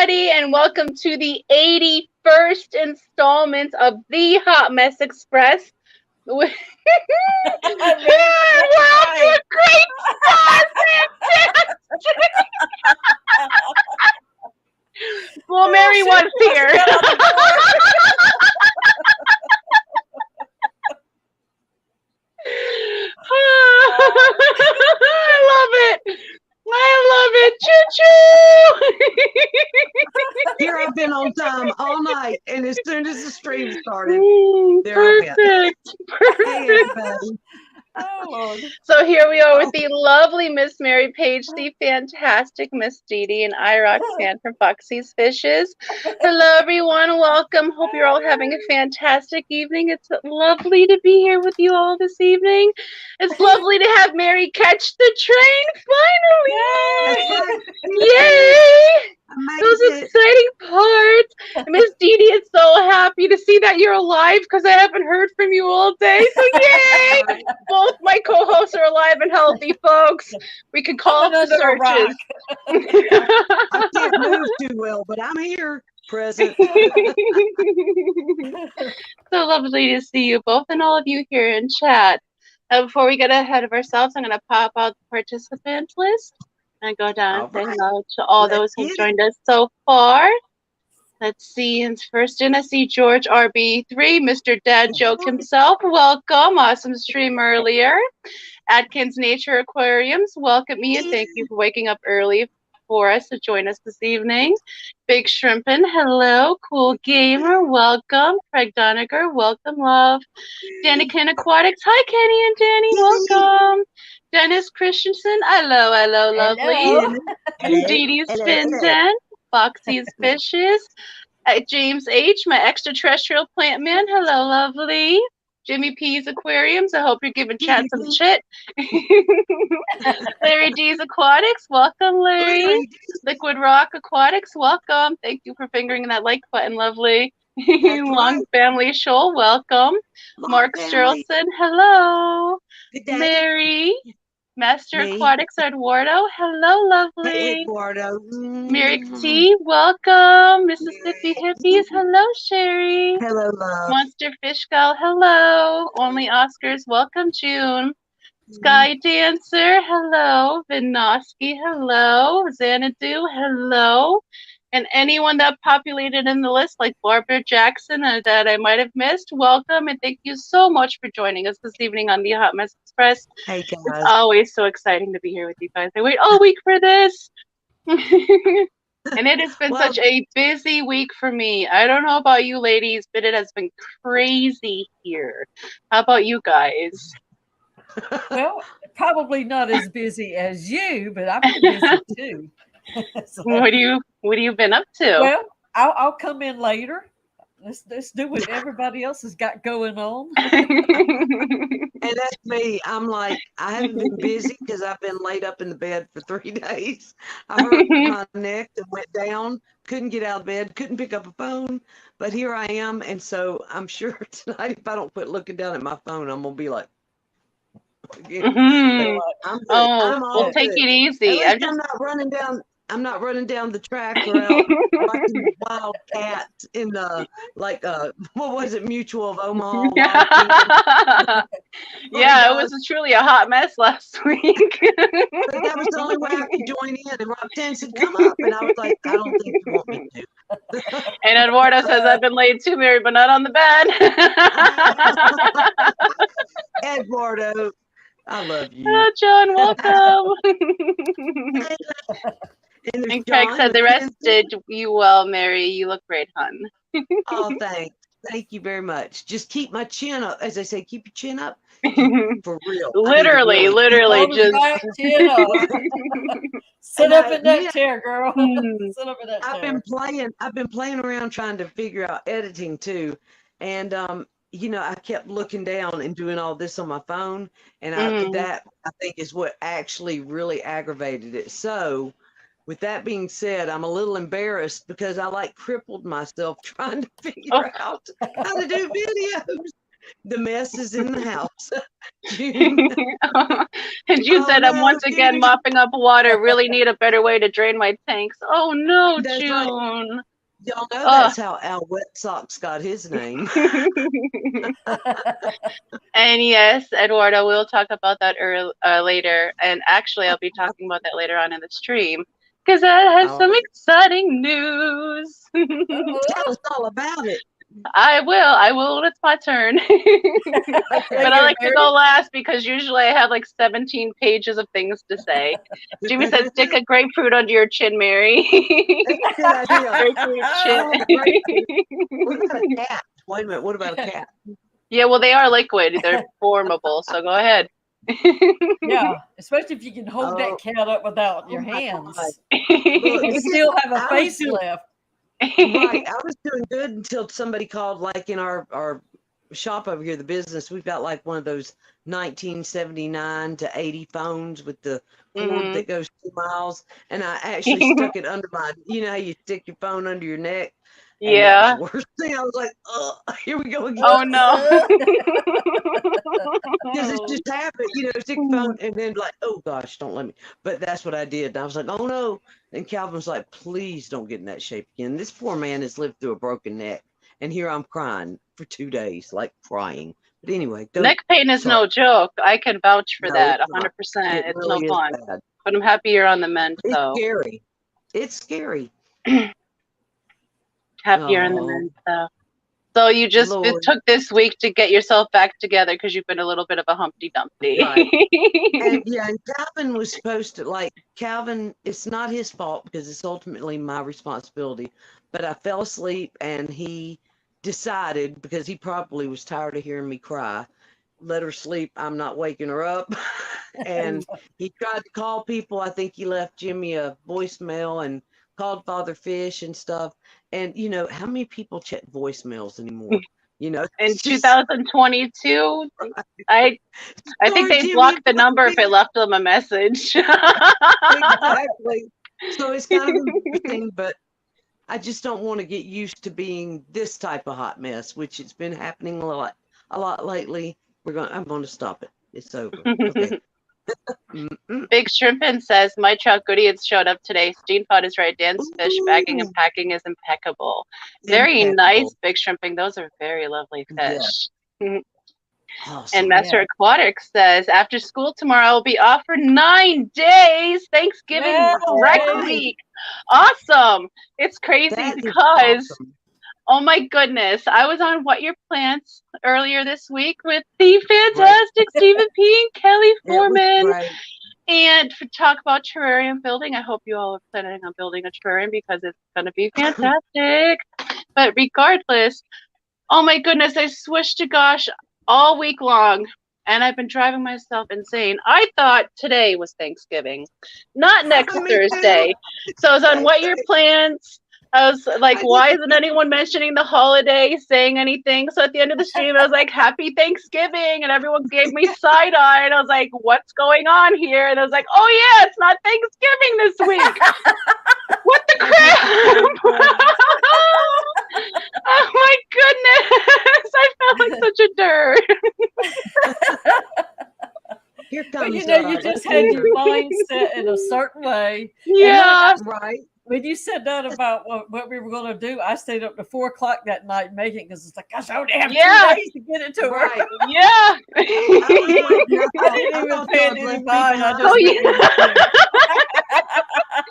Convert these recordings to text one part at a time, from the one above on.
everybody, and welcome to the 81st installment of the Hot Mess Express. We're off to a great start, fantastic! Well, Mary was here. I love it. Choo-choo! Here I've been on time all night, and as soon as the stream started, there I went. Perfect. Oh, Lord. So here we are with the lovely Miss Mary Paige, the fantastic Miss Didi, and Roxanne from Foxy's Fishes. Hello, everyone. Welcome. Hope you're all having a fantastic evening. It's lovely to be here with you all this evening. It's lovely to have Mary catch the train finally. Yay! Those exciting parts. Miss Didi is so happy to see that you're alive because I haven't heard from you all day. So yay! Both my co-hosts are alive and healthy, folks. We can call up the searches. I can't move too well, but I'm here, present. So lovely to see you both and all of you here in chat. Before we get ahead of ourselves, I'm going to pop out the participant list and go down and say hello to all those who joined us so far. Let's see. And first in, I see George RB3, Mr. Dad Joke himself. Welcome. Awesome stream earlier. Atkins Nature Aquariums, welcome me and thank you for waking up early for us to join us this evening. Big Shrimpin, hello. Cool Gamer, welcome. Craig Doniger, welcome, love. Danikin Aquatics, hi Kenny and Danny, welcome. Dennis Christensen, hello, lovely. Dee Spinton, Foxy's Fishes. James H, my extraterrestrial plant man, hello, lovely. Jimmy P's Aquariums, I hope you're giving chat some shit. Larry D's Aquatics, welcome, Larry. Liquid Rock Aquatics, welcome. Thank you for fingering that like button, lovely. Long Family Shoal, welcome. Mark Sterlson, hello. Mary. Master Aquatics, Eduardo. Hello, lovely. Hey, Eduardo. Merrick T, welcome. Mississippi Hippies, hello, Sherry. Hello, love. Monster Fish Gal, hello. Only Oscars, welcome, June. Sky Dancer, hello. Vinoski, hello. Xanadu, hello. And anyone that populated in the list, like Barbara Jackson, that I might have missed, welcome. And thank you so much for joining us this evening on the Hot Mess Express. Hey, guys. It's always so exciting to be here with you guys. I wait all week for this. And it has been such a busy week for me. I don't know about you ladies, but it has been crazy here. How about you guys? Well, probably not as busy as you, but I've been busy too. So, what have you been up to? Well, I'll come in later. Let's do what everybody else has got going on. And that's me. I'm like, I haven't been busy because I've been laid up in the bed for 3 days. I hurt my neck and went down, couldn't get out of bed, couldn't pick up a phone, but here I am. And so I'm sure tonight, if I don't quit looking down at my phone, I'm going to be like, well, take it easy. I'm not running down the track or out watching wildcats in the what was it, Mutual of Omaha? Yeah, it was truly a hot mess last week. But that was the only way I could join in. And Roxanne said, "Come up," and I was like, "I don't think you want me to." And Eduardo says, "I've been laid too, Mary, but not on the bed." Eduardo, I love you. Oh, John, welcome. And Craig said the rest did you well, Mary. You look great, hon. Oh, thanks. Thank you very much. Just keep my chin up. As I say, keep your chin up. For real. Literally, just chin up. Sit up in that chair, girl. Sit up in that chair. I've been playing around trying to figure out editing too. And I kept looking down and doing all this on my phone. And that I think is what actually really aggravated it. So with that being said, I'm a little embarrassed because I crippled myself trying to figure out how to do videos. The mess is in the house. June. And you said, I'm no, once again June. mopping up water. Really need a better way to drain my tanks. Oh no, That's June. right. Y'all know that's how Al Wet Socks got his name. And yes, Eduardo, we'll talk about that later. And actually, I'll be talking about that later on in the stream because I have some exciting news. Tell us all about it. I will when it's my turn. But I like to go last because usually I have like 17 pages of things to say. Jimmy said, stick a grapefruit under your chin, Mary. That's a good idea. Grapefruit chin. What about a cat? Wait a minute. What about a cat? Yeah, well, they are liquid. They're formable. So go ahead. Yeah, especially if you can hold that cat up without your hands. Look, and still have a face left. Right. I was doing good until somebody called, like in our shop over here, the business. We've got like one of those 1979 to 80 phones with the cord that goes 2 miles. And I actually stuck it under my, you know how you stick your phone under your neck? And yeah. That was the worst thing. I was like, oh, here we go again. Oh, no. Because it just happened, you know, stick your phone and then like, oh gosh, don't let me. But that's what I did. And I was like, oh no. And Calvin's like, please don't get in that shape again. This poor man has lived through a broken neck. And here I'm crying for 2 days, like crying. But anyway. Neck pain is no joke. I can vouch for that 100%. It's really no fun. Bad. But I'm happy you're on the mend, It's so. scary. It's scary. Happy you're on the mend, so. So you just took this week to get yourself back together because you've been a little bit of a Humpty Dumpty. Right. And Calvin was supposed to, like, Calvin, it's not his fault because it's ultimately my responsibility. But I fell asleep and he decided, because he probably was tired of hearing me cry, let her sleep. I'm not waking her up. And he tried to call people. I think he left Jimmy a voicemail and called Father Fish and stuff. And, you know, how many people check voicemails anymore? You know, in 2022, I think they blocked the number if it left them a message. Exactly. So it's kind of interesting, but I just don't want to get used to being this type of hot mess, which it's been happening a lot lately. I'm going to stop it. It's over. Okay. Big Shrimpin says, my truck goodie has showed up today. Steen thought is right. Dan's fish bagging and packing is impeccable. Very nice, Big Shrimpin. Those are very lovely fish. Yeah. Awesome. And Master Aquatic says, after school tomorrow, I'll be off for 9 days. Thanksgiving rec week. Awesome. It's crazy because oh my goodness. I was on What Your Plants earlier this week with the fantastic Stephen P. and Kelly Foreman. And to talk about terrarium building. I hope you all are planning on building a terrarium because it's going to be fantastic. But regardless, oh my goodness, I swished to gosh all week long. And I've been driving myself insane. I thought today was Thanksgiving, not next Thursday. So I was on What Your Plans. I was like, why isn't anyone mentioning the holiday, saying anything? So at the end of the stream, I was like, happy Thanksgiving. And everyone gave me side eye. And I was like, what's going on here? And I was like, oh, yeah, it's not Thanksgiving this week. What the crap? Oh, my goodness. I felt like such a dirt. Here comes you know, you just had your mind set in a certain way. Yeah. Right. When you said that about what we were going to do, I stayed up to 4 o'clock that night making it because it's like, gosh, I only have 2 days to get it to her. Yeah. I didn't even pay it any mind. I just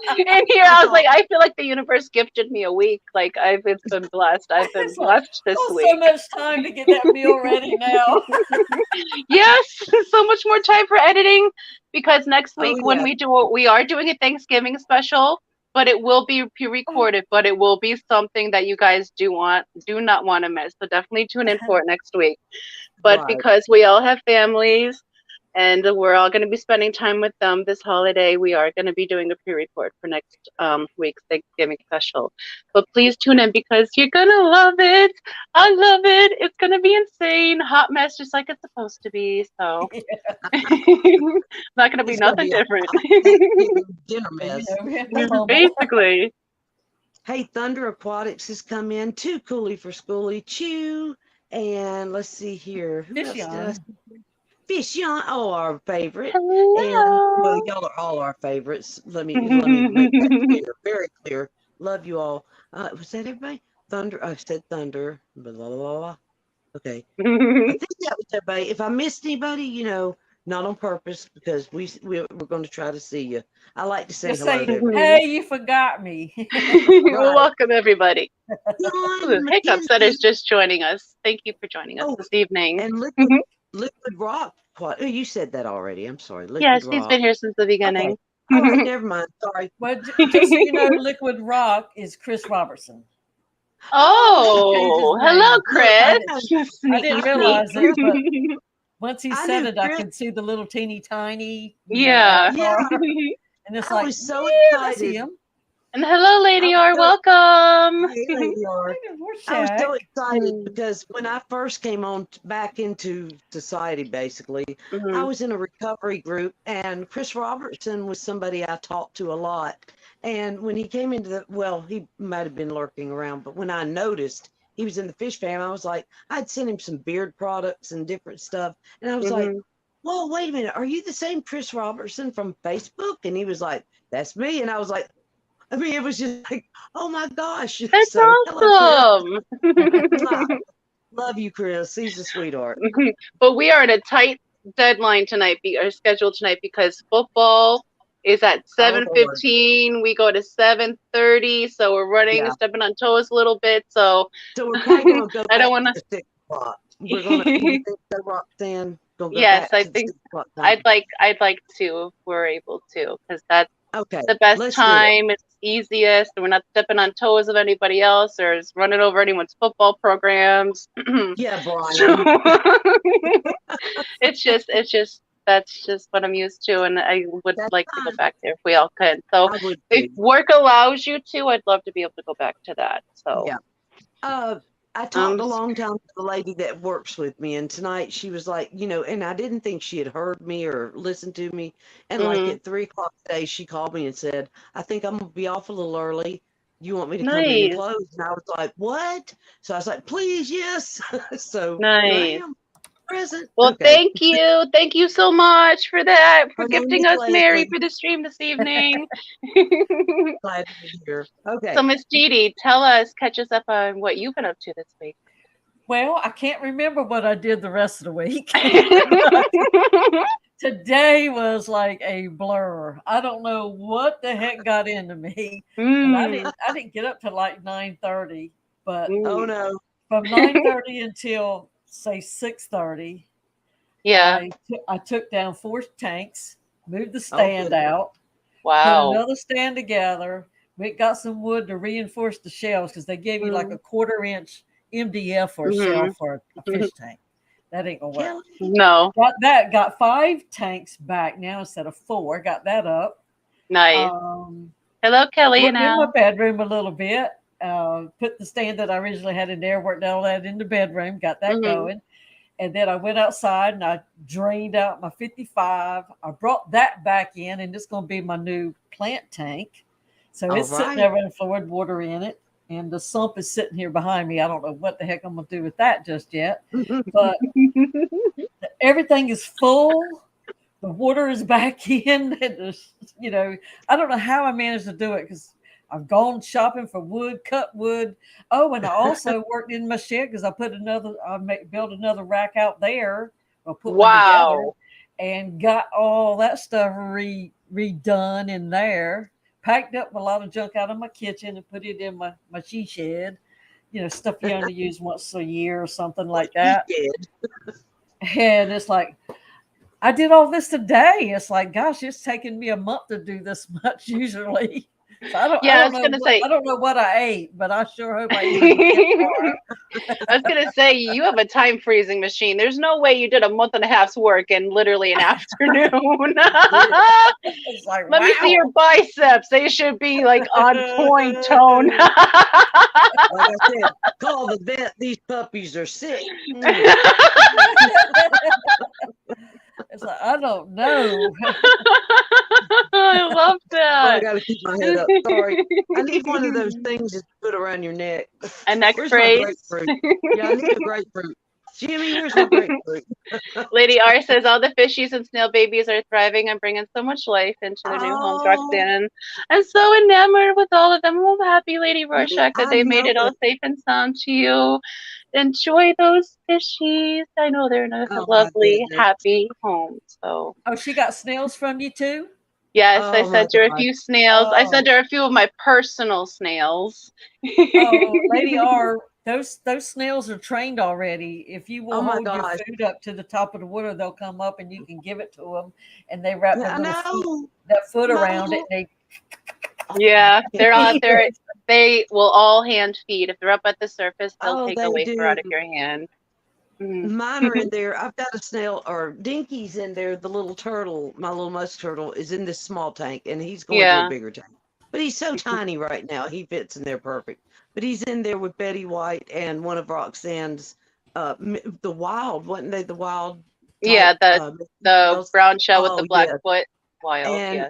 and here I was like, I feel like the universe gifted me a week. Like it's been blessed. I've been blessed this week. So much time to get that meal ready now. Yes, so much more time for editing because next week when we are doing a Thanksgiving special. But it will be pre-recorded, but it will be something that you guys do not want to miss. So definitely tune in for it next week. But because we all have families and we're all going to be spending time with them this holiday, we are going to be doing a pre-record for next week's Thanksgiving special. But please tune in because you're going to love it. I love it. It's going to be insane. Hot mess just like it's supposed to be. So not going to be nothing different. Dinner mess. Basically. Hey, Thunder Aquatics has come in. Too coolie for schoolie. Chew. And let's see here. Who else Fish did I on. see? Fish on, oh, our favorite. And Hello. well, y'all are all our favorites. Let me make that clear, very clear. Love you all. Was that everybody? Thunder. I said thunder. Blah, blah, blah, blah. Okay. I think that was everybody. If I missed anybody, not on purpose, because we're going to try to see you. I like to say Just hello say, to everybody. hey, you forgot me. Well, welcome everybody. John Hiccups that is McKenzie. just joining us. Thank you for joining us this evening. And Liquid Rock. What? Oh, you said that already. I'm sorry. Yeah, Liquid she's Rock. been here since the beginning. Okay. All right, never mind. Sorry. Well, just so you know, Liquid Rock is Chris Robertson. Oh, hello, Chris. I didn't realize it, but once he said it, I Chris. could see the little teeny tiny. Yeah. And it's I like, was so that's excited. him. And hello, Lady R. Welcome. Hey, Lady R. I was so excited because when I first came on back into society, basically, I was in a recovery group, and Chris Robertson was somebody I talked to a lot. And when he came into he might have been lurking around, but when I noticed he was in the fish fam, I was like, I'd sent him some beard products and different stuff. And I was like, whoa, wait a minute. Are you the same Chris Robertson from Facebook? And he was like, that's me. And I was like, it was just like, oh my gosh. That's awesome. Hello, love you, Chris. He's a sweetheart. But we are in a tight deadline tonight, or schedule tonight, because football is at 7:15. We go to 7:30, so we're running, stepping on toes a little bit. So we're probably going to go. I don't want to 6 o'clock. We're going to go Roxanne. Yes, I think I'd like to. If we're able to, because that's the best time. It's easiest, and we're not stepping on toes of anybody else or running over anyone's football programs. Yeah, Brian. It's just that's just what I'm used to, and I would like to go back there if we all could. So if work allows you to, I'd love to be able to go back to that. So yeah. I talked a long time to the lady that works with me, and tonight she was like, and I didn't think she had heard me or listened to me. And like at 3 o'clock today, she called me and said, I think I'm going to be off a little early. You want me to come in and close? And I was like, what? So I was like, please, yes. So here I am. Present. Well, thank you. Thank you so much for that, for gifting us Mary for the stream this evening. Glad to be here. Okay. So, Miss Didi, catch us up on what you've been up to this week. Well, I can't remember what I did the rest of the week. Today was like a blur. I don't know what the heck got into me. And I didn't get up till like 9:30, but oh no, from 9:30 until say 6:30. Yeah, I took down 4 tanks, moved the stand out. Wow. Put another stand together. We got some wood to reinforce the shelves because they gave you like a 1/4-inch MDF for a shelf for a fish tank. That ain't gonna work. No. Got 5 tanks back now instead of 4. Got that up. Nice. Hello, Kelly. In my bedroom a little bit. Put the stand that I originally had in there, worked all that in the bedroom, got that going. And then I went outside and I drained out my 55. I brought that back in, and it's going to be my new plant tank. So it's sitting there with fluid water in it. And the sump is sitting here behind me. I don't know what the heck I'm going to do with that just yet. But everything is full. The water is back in. And I don't know how I managed to do it because I've gone shopping for wood, cut wood. Oh, and I also worked in my shed because I built another rack out there. I put one together and got all that stuff redone in there. Packed up a lot of junk out of my kitchen and put it in my she shed. Stuff you only use once a year or something like that. And it's like, I did all this today. It's like, gosh, it's taking me a month to do this much usually. So I don't know what I ate, but I sure hope I ate. I was gonna say, you have a time freezing machine. There's no way you did a month and a half's work in literally an afternoon. Like, Let me see your biceps. They should be like on point tone. Like I said, call the vet. These puppies are sick. It's like, I don't know. I love Oh, I that. got to keep my head up. Sorry. I need one of those things to put around your neck. A neck Where's my brace. grapefruit? Yeah, I need a grapefruit. Jimmy, where's my grapefruit? Lady R says all the fishies and snail babies are thriving and bringing so much life into their new homes. Oh, Roxanne, I'm so enamored with all of them. I'm happy, Lady Rorschach, that I they made know it all it. safe and sound to you. Enjoy those fishies. I know they're in a Oh, my lovely, goodness. happy home. So Oh, she got snails from you too? yes, I Oh, my sent her a God. few snails. I Oh, sent her a few of my personal snails. oh, Lady R, those snails are trained already. If you will Oh, my hold your gosh. food up to the top of the water, they'll come up and you can give it to them, and they wrap their I little feet, know. that foot around it, No. and Yeah, they're out they. there. They will all hand feed. If they're up at the surface, they'll Oh, take a they wafer out do. of your hand. Mhm. Mine are in there. I've got a snail, or Dinky's in there. The little turtle, my little musk turtle, is in this small tank, and he's going to a Yeah. bigger tank. But he's so tiny right now. He fits in there perfect. But he's in there with Betty White and one of Roxanne's, the wild, wasn't they? The wild Yeah, type the males. brown shell with the Oh black yeah, foot. Wild, and yeah.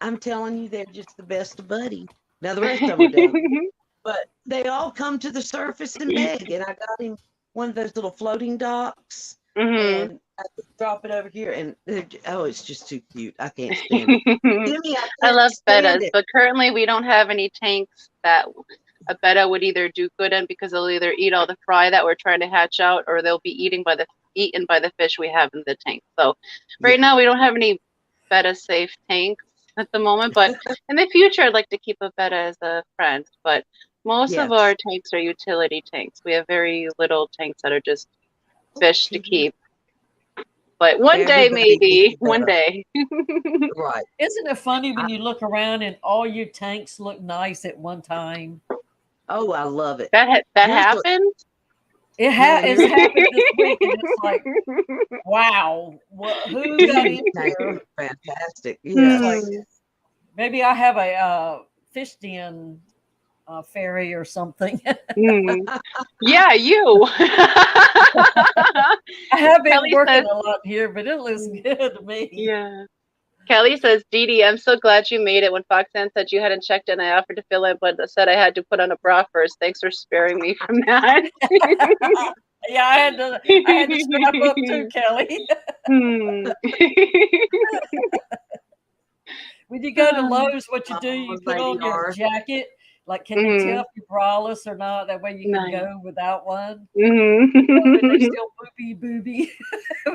I'm telling you, they're just the best of buddies. Now the rest of them are down there, but they all come to the surface and beg. And I got him one of those little floating docks, Hmm. and I just drop it over here, and it's just too cute. I can't stand it. Jimmy, I I can't love stand bettas, it. but currently we don't have any tanks that a betta would either do good in, because they'll either eat all the fry that we're trying to hatch out, or they'll be eaten by the fish we have in the tank. So right Yeah. now we don't have any betta safe tanks at the moment, but in the future I'd like to keep a betta as a friend. But most of our Yes. tanks are utility tanks. We have very little tanks that are just fish to Jimmy, keep. But one day, everybody needs maybe a one better. day. Right. Isn't it funny I, when you look around and all your tanks look nice at one time? oh, I love it. That Yours look, happened. yeah, It's yours happened this week, and it's like, wow, who got Jimmy's in tank here? is fantastic. It's like Yes. maybe I have a fish den fairy or something. Yeah, you. I have been Kelly working says, a lot here, but it looks good to me. yeah. Kelly says, Didi, I'm so glad you made it. When Foxanne said you hadn't checked in, I offered to fill in, but said I had to put on a bra first. Thanks for sparing me from that. Yeah, I had to strap up too, Kelly. When you go to Lowe's, what you do, you Oh, put Lady on your R. jacket. Like, can they tell if you're braless or not? That way you can Nice. go without one. Mhm. But they still booby.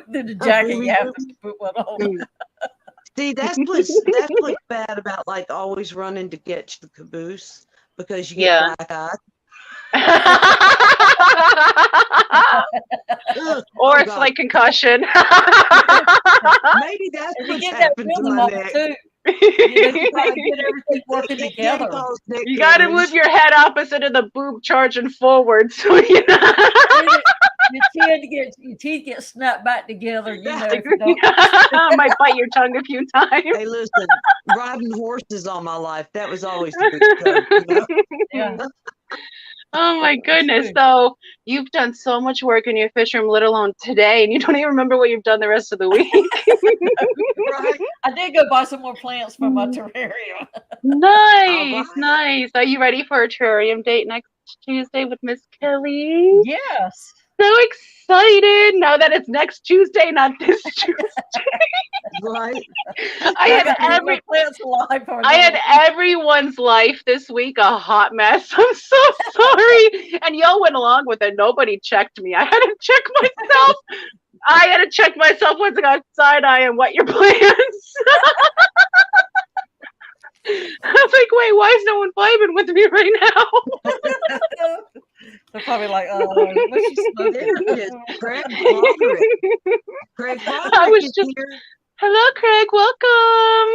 Then the jacket, you have to put one on. See, that's what's bad about like always running to get the caboose, because you get Yeah. black eyes. Or Oh, it's God. like concussion. Maybe that's And you what's get that happened to rhythm my up neck. too. You gotta get everything working Daddy together. calls neck You got to move damage. your head opposite of the boob, charging forward. So you know. Your teeth get snapped back together. You know, if you don't. I might bite your tongue a few times. Hey, listen, riding horses all my life, that was always the big joke, you know? Yeah. Oh my goodness. True. So you've done so much work in your fish room, let alone today, and you don't even remember what you've done the rest of the week. Right? I did go buy some more plants for my terrarium. Nice, right. nice. Are you ready for a terrarium date next Tuesday with Miss Kelly? Yes. So excited now that it's next Tuesday, not this Tuesday. Right? I had plants alive for I had everyone's life this week a hot mess. I'm so sorry. And y'all went along with it. Nobody checked me. I had to check myself. I had to check myself once I got side eye and what your plans. I was like, wait, why is no one vibing with me right now? They're probably like, what's she smoking? Craig Broderick. Craig Broderick is here. Hello, Craig. Welcome.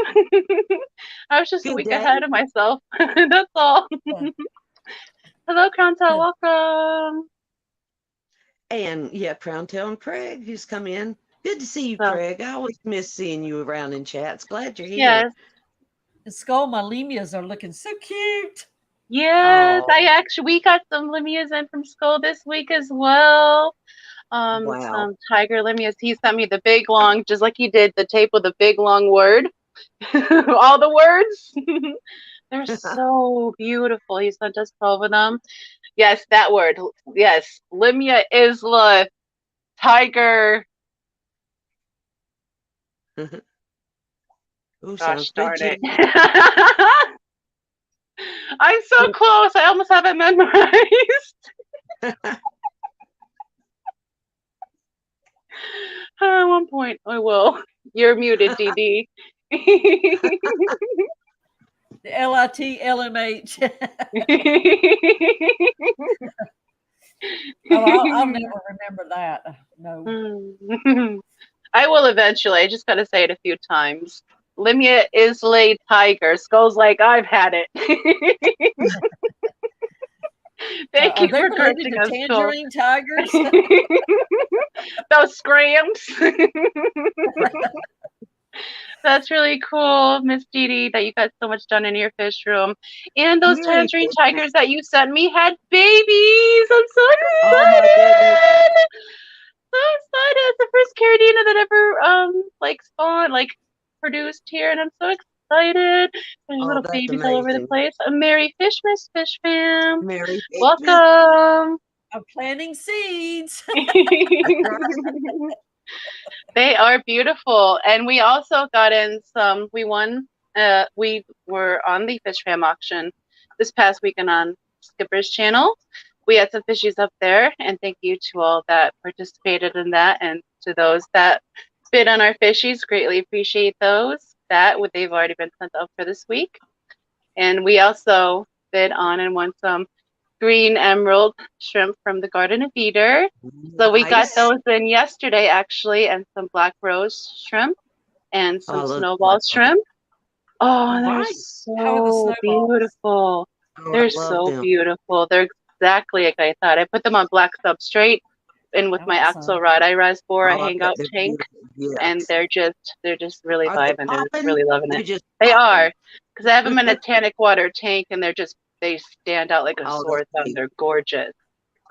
I was just a Good week day. ahead of myself. That's all. Hello, Crowntail. Welcome. And yeah, Crowntail and Craig who's come in. Good to see you, Oh. Craig. I always miss seeing you around in chats. Glad you're here. Yes. And Skull, my lemias are looking so cute. Yes, Oh. we got some Limias in from school this week as well. Wow. Some tiger limias. He sent me the big long, just like he did the tape with the big long word. All the words. They're so beautiful. He sent us 12 of them. Yes, that word. Yes. Limia Isla Tiger. Ooh, Gosh darn it. Jenny. I'm so close. I almost have it memorized. At one point, I will. You're muted, Didi. The LITLMH. I'll never remember that. No. I will eventually. I just got to say it a few times. Limia Islay Tiger. Skull's like, I've had it. Thank you for correcting us, Skull. Tangerine tigers? Those scrams. That's really cool, Miss Didi, that you got so much done in your fish room. And those tangerine tigers that you sent me had babies. I'm so excited. So excited. It's the first Caradina that ever like spawned, like produced here, and I'm so excited. There's little babies all over the place. Merry Fish, Miss Fish Fam. Merry Welcome. I'm planting seeds. They are beautiful. And we also got in some, we won, we were on the Fish Fam auction this past weekend on Skipper's channel. We had some fishies up there, and thank you to all that participated in that, and to those that bid on our fishies. Greatly appreciate those. They've already been sent out for this week. And we also bid on and won some green emerald shrimp from the Garden of Eder. So we got those in yesterday, actually, and some black rose shrimp and some snowball shrimp. Oh, they're so beautiful. They're so beautiful. They're exactly like I thought. I put them on black substrate, and with my Axelrod, I Rasbora Hangout tank, and they're just really vibing. They're just really loving it. They are, because I have them in a tannic water tank, and they stand out like a sore thumb. They're gorgeous.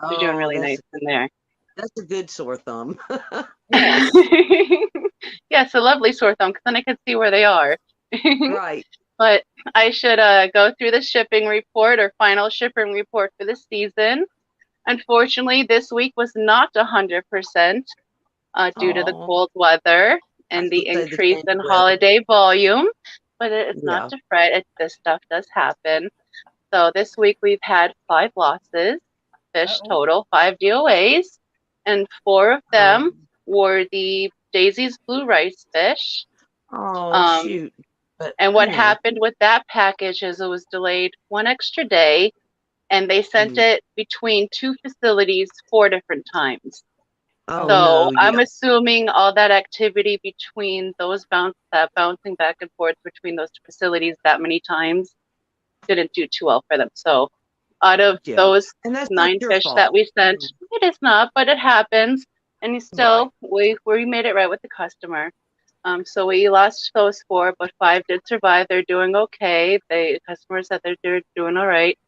They're doing really nice in there. That's a good sore thumb. Yes. Yes, a lovely sore thumb, because then I can see where they are. Right. But I should go through the shipping report or final shipping report for the season. Unfortunately, this week was not 100% due to the cold weather and the increase in holiday volume. But it's not to fret. This stuff does happen. So this week we've had 5 losses, fish total, 5 DOAs, and 4 of them were the Daisy's blue rice fish. Oh, shoot. And what happened with that package is it was delayed 1 extra day, and they sent it between 2 facilities 4 different times. I'm assuming all that activity between those bouncing back and forth between those 2 facilities that many times didn't do too well for them. So out of those 9 fish that we sent, it is not, but it happens. And we made it right with the customer. So we lost those 4, but 5 did survive. They're doing okay. The customer said they're doing all right.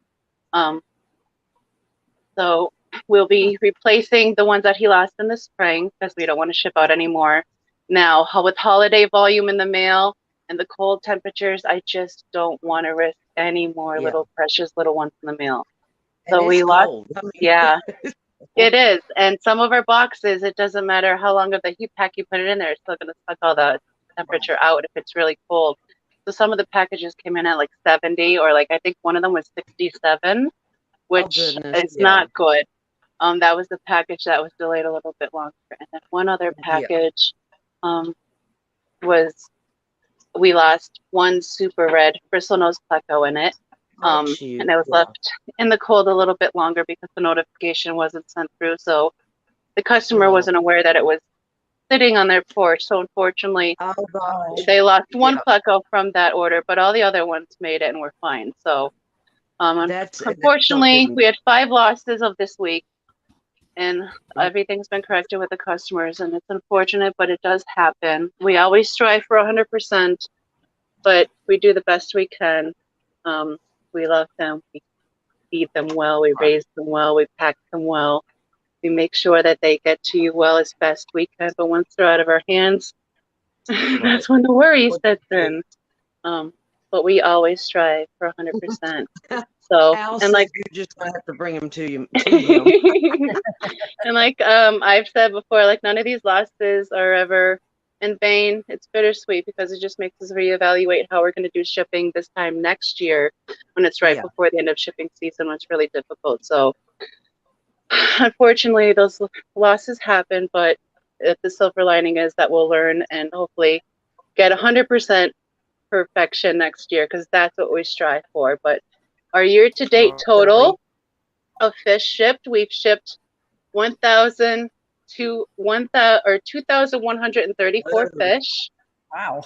So we'll be replacing the ones that he lost in the spring, because we don't want to ship out anymore. Now, with holiday volume in the mail and the cold temperatures, I just don't want to risk any more little precious little ones in the mail. So we lost. It is. And some of our boxes, it doesn't matter how long of the heat pack you put it in there, it's still going to suck all the temperature out if it's really cold. So some of the packages came in at like 70, or like I think one of them was 67, which is not good. That was the package that was delayed a little bit longer. And then one other package was, we lost 1 super red bristlenose pleco in it. And it was left in the cold a little bit longer because the notification wasn't sent through. So the customer wasn't aware that it was sitting on their porch. So unfortunately, they lost 1 pleco from that order, but all the other ones made it and were fine. So unfortunately, we had 5 losses of this week, and everything's been corrected with the customers, and it's unfortunate, but it does happen. We always strive for 100%, but we do the best we can. We love them. We feed them well. We raise them well. We pack them well. We make sure that they get to you well as best we can. But once they're out of our hands, that's when the worry sets in. But we always strive for 100%. So, Al and said you're just gonna have to bring them to him. And like I've said before, like none of these losses are ever in vain. It's bittersweet because it just makes us reevaluate how we're going to do shipping this time next year when it's right before the end of shipping season, when it's really difficult. So unfortunately, those losses happen, but the silver lining is that we'll learn and hopefully get 100% perfection next year, because that's what we strive for. But our year-to-date total of fish shipped, we've shipped 2,134 fish. Wow.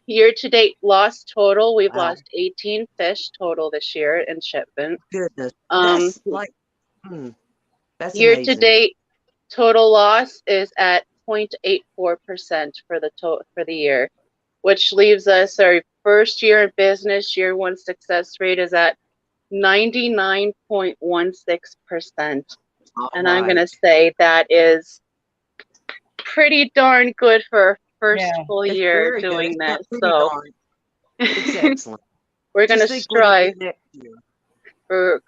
Year-to-date lost total, we've lost 18 fish total this year in shipment. Goodness, that's like that's year-to-date total loss is at 0.84% for the year, which leaves us our first year in business, year one success rate is at 99.16%. And I'm going to say that is pretty darn good for our first full year doing that. So it's excellent. We're going to strive. We're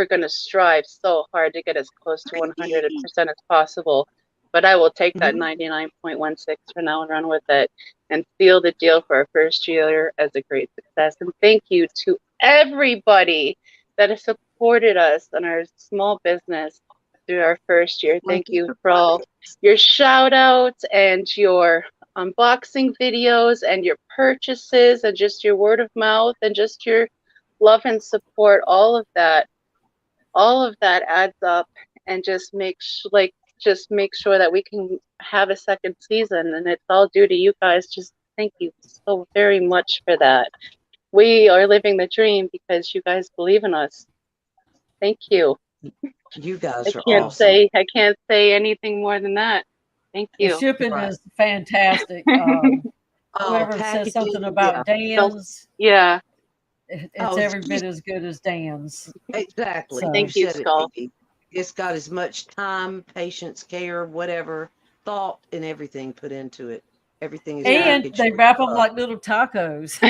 going to strive so hard to get as close to 100% as possible. But I will take that 99.16 for now and run with it and seal the deal for our first year as a great success. And thank you to everybody that has supported us in our small business through our first year. Thank you for all your shout outs and your unboxing videos and your purchases and just your word of mouth and just your love and support. All of that adds up and just makes make sure that we can have a second season, and it's all due to you guys. Just thank you so very much for that. We are living the dream because you guys believe in us. Thank you. You guys are awesome. I can't say anything more than that. Thank you. The shipping is fantastic. Whoever says something about Dan's, it's every bit as good as Dan's. Exactly. So, thank you, Skull. It's got as much time, patience, care, whatever, thought, and everything put into it. Everything is. And they wrap them like little tacos.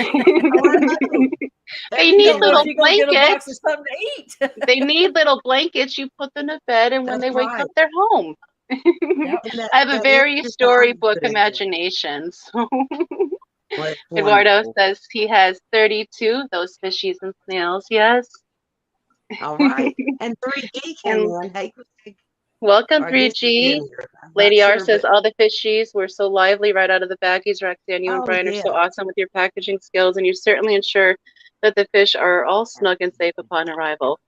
They need little blankets. Get something to eat. They need little blankets. You put them to bed, and when they wake up, they're home. I have a very storybook imagination. So. Eduardo says he has 32, those fishies and snails, yes. All right. And 3G came in. Hey, welcome, 3G. Lady R says, all the fishies were so lively right out of the baggies. Roxanne, you and Brian are so awesome with your packaging skills, and you certainly ensure that the fish are all snug and safe upon arrival.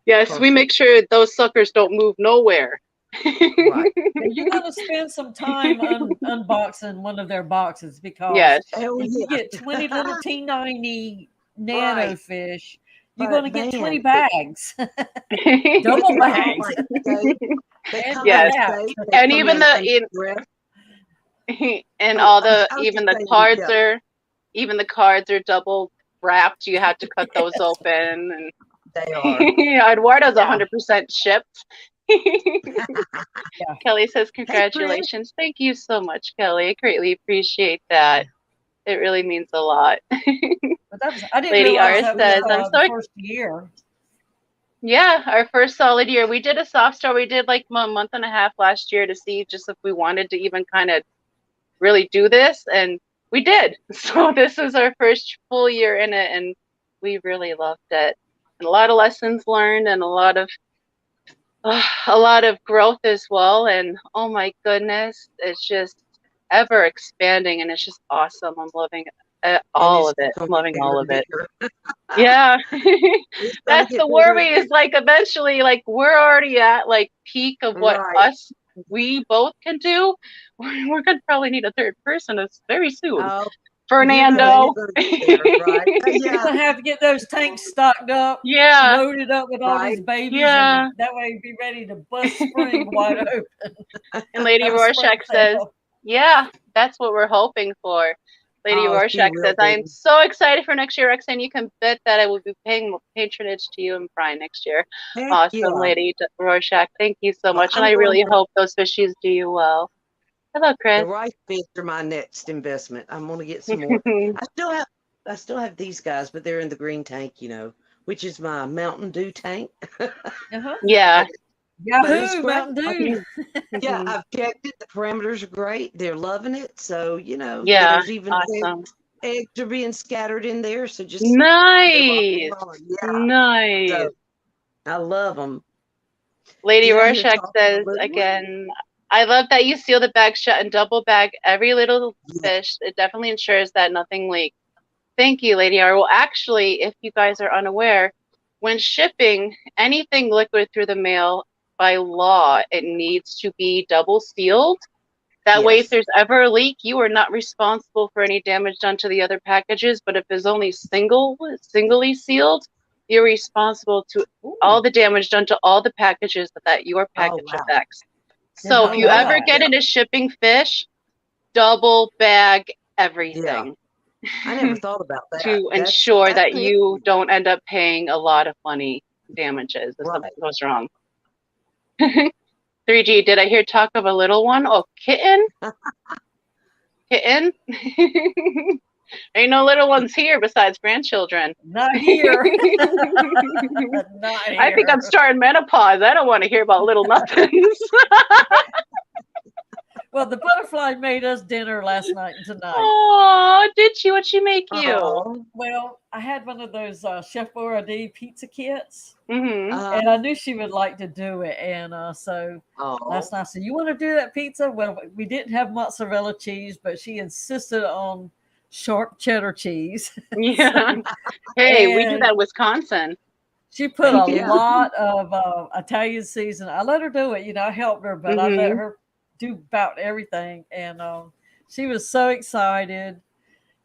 Yes, we make sure those suckers don't move nowhere. Right. You're going to spend some time unboxing one of their boxes, because if you get 20 little T90 nano fish, you're going to get 20 bags. Double bags. Yes. And even the cards are double wrapped. You had to cut those open, and they are. Eduardo's 100% shipped. Kelly says, congratulations. Thank you so much, Kelly. I greatly appreciate that. It really means a lot. I didn't Lady R realize says, that I'm sorry. First year. Yeah, our first solid year. We did a soft start. We did like a month and a half last year to see just if we wanted to even kind of really do this, and we did. So this is our first full year in it, and we really loved it. And a lot of lessons learned, and a lot of growth as well. And oh my goodness, it's just ever expanding, and it's just awesome. I'm loving all of it. I'm loving all of it. Yeah. That's the worry, is like eventually, like we're already at like peak of what we both can do. We're gonna probably need a third person very soon. Fernando. You're gonna have to get those tanks stocked up, loaded up with all these babies, and that way you'd be ready to bust spring wide open. And Lady Rorschach says, yeah, that's what we're hoping for. Lady Oh, she Rorschach will says, I am be. so excited for next year, Roxanne. You can bet that I will be paying patronage to you and Brian next year. Heck Awesome, yeah. Lady Rorschach. Thank you so Well, much. And I'm I going really to hope those fishies do you well. Hello, the Chris. rice fish are my next investment. I'm gonna get some more. I still have these guys, but they're in the green tank, which is my Mountain Dew tank. Uh-huh. Yeah. But it's Yahoo, great. Mountain Dew. Yeah, I've checked it. The parameters are great. They're loving it. So, Yeah. there's even Awesome. eggs are being scattered in there. So just they're Nice. rolling. Yeah. Nice. So I love them. Lady Get out here Rorschach talking a says little. again, I love that you seal the bag shut and double bag every little Yeah. fish. It definitely ensures that nothing leaks. Thank you, Lady R. Well, actually, if you guys are unaware, when shipping anything liquid through the mail, by law, it needs to be double sealed. That way, if Yes. there's ever a leak, you are not responsible for any damage done to the other packages. But if it's only singly sealed, you're responsible to all Ooh. the damage done to all the packages that your Oh, package wow. affects. Did So if not you know ever that. get into shipping fish, double bag everything I never thought about that. to That's ensure that an you issue. don't end up paying a lot of money damages if something Right. goes wrong. 3G, did I hear talk of a little one? Oh, kitten? Kitten? Ain't no little ones here besides grandchildren. Not here. Not I think I'm here. starting menopause. I don't want to hear about little nothings. Well, the butterfly made us dinner last night and tonight. Oh, did she? What'd she make you? Oh. Well, I had one of those Chef Boyardee pizza kits, Mm-hmm. and I knew she would like to do it. And so last night I said, "You want to do that pizza?" Well, we didn't have mozzarella cheese, but she insisted on sharp cheddar cheese. Yeah. So, Hey, we do and that in Wisconsin. she put Heck a yeah. lot of Italian seasoning. I let her do it. I helped her, but I let Mm-hmm. her do about everything. And she was so excited.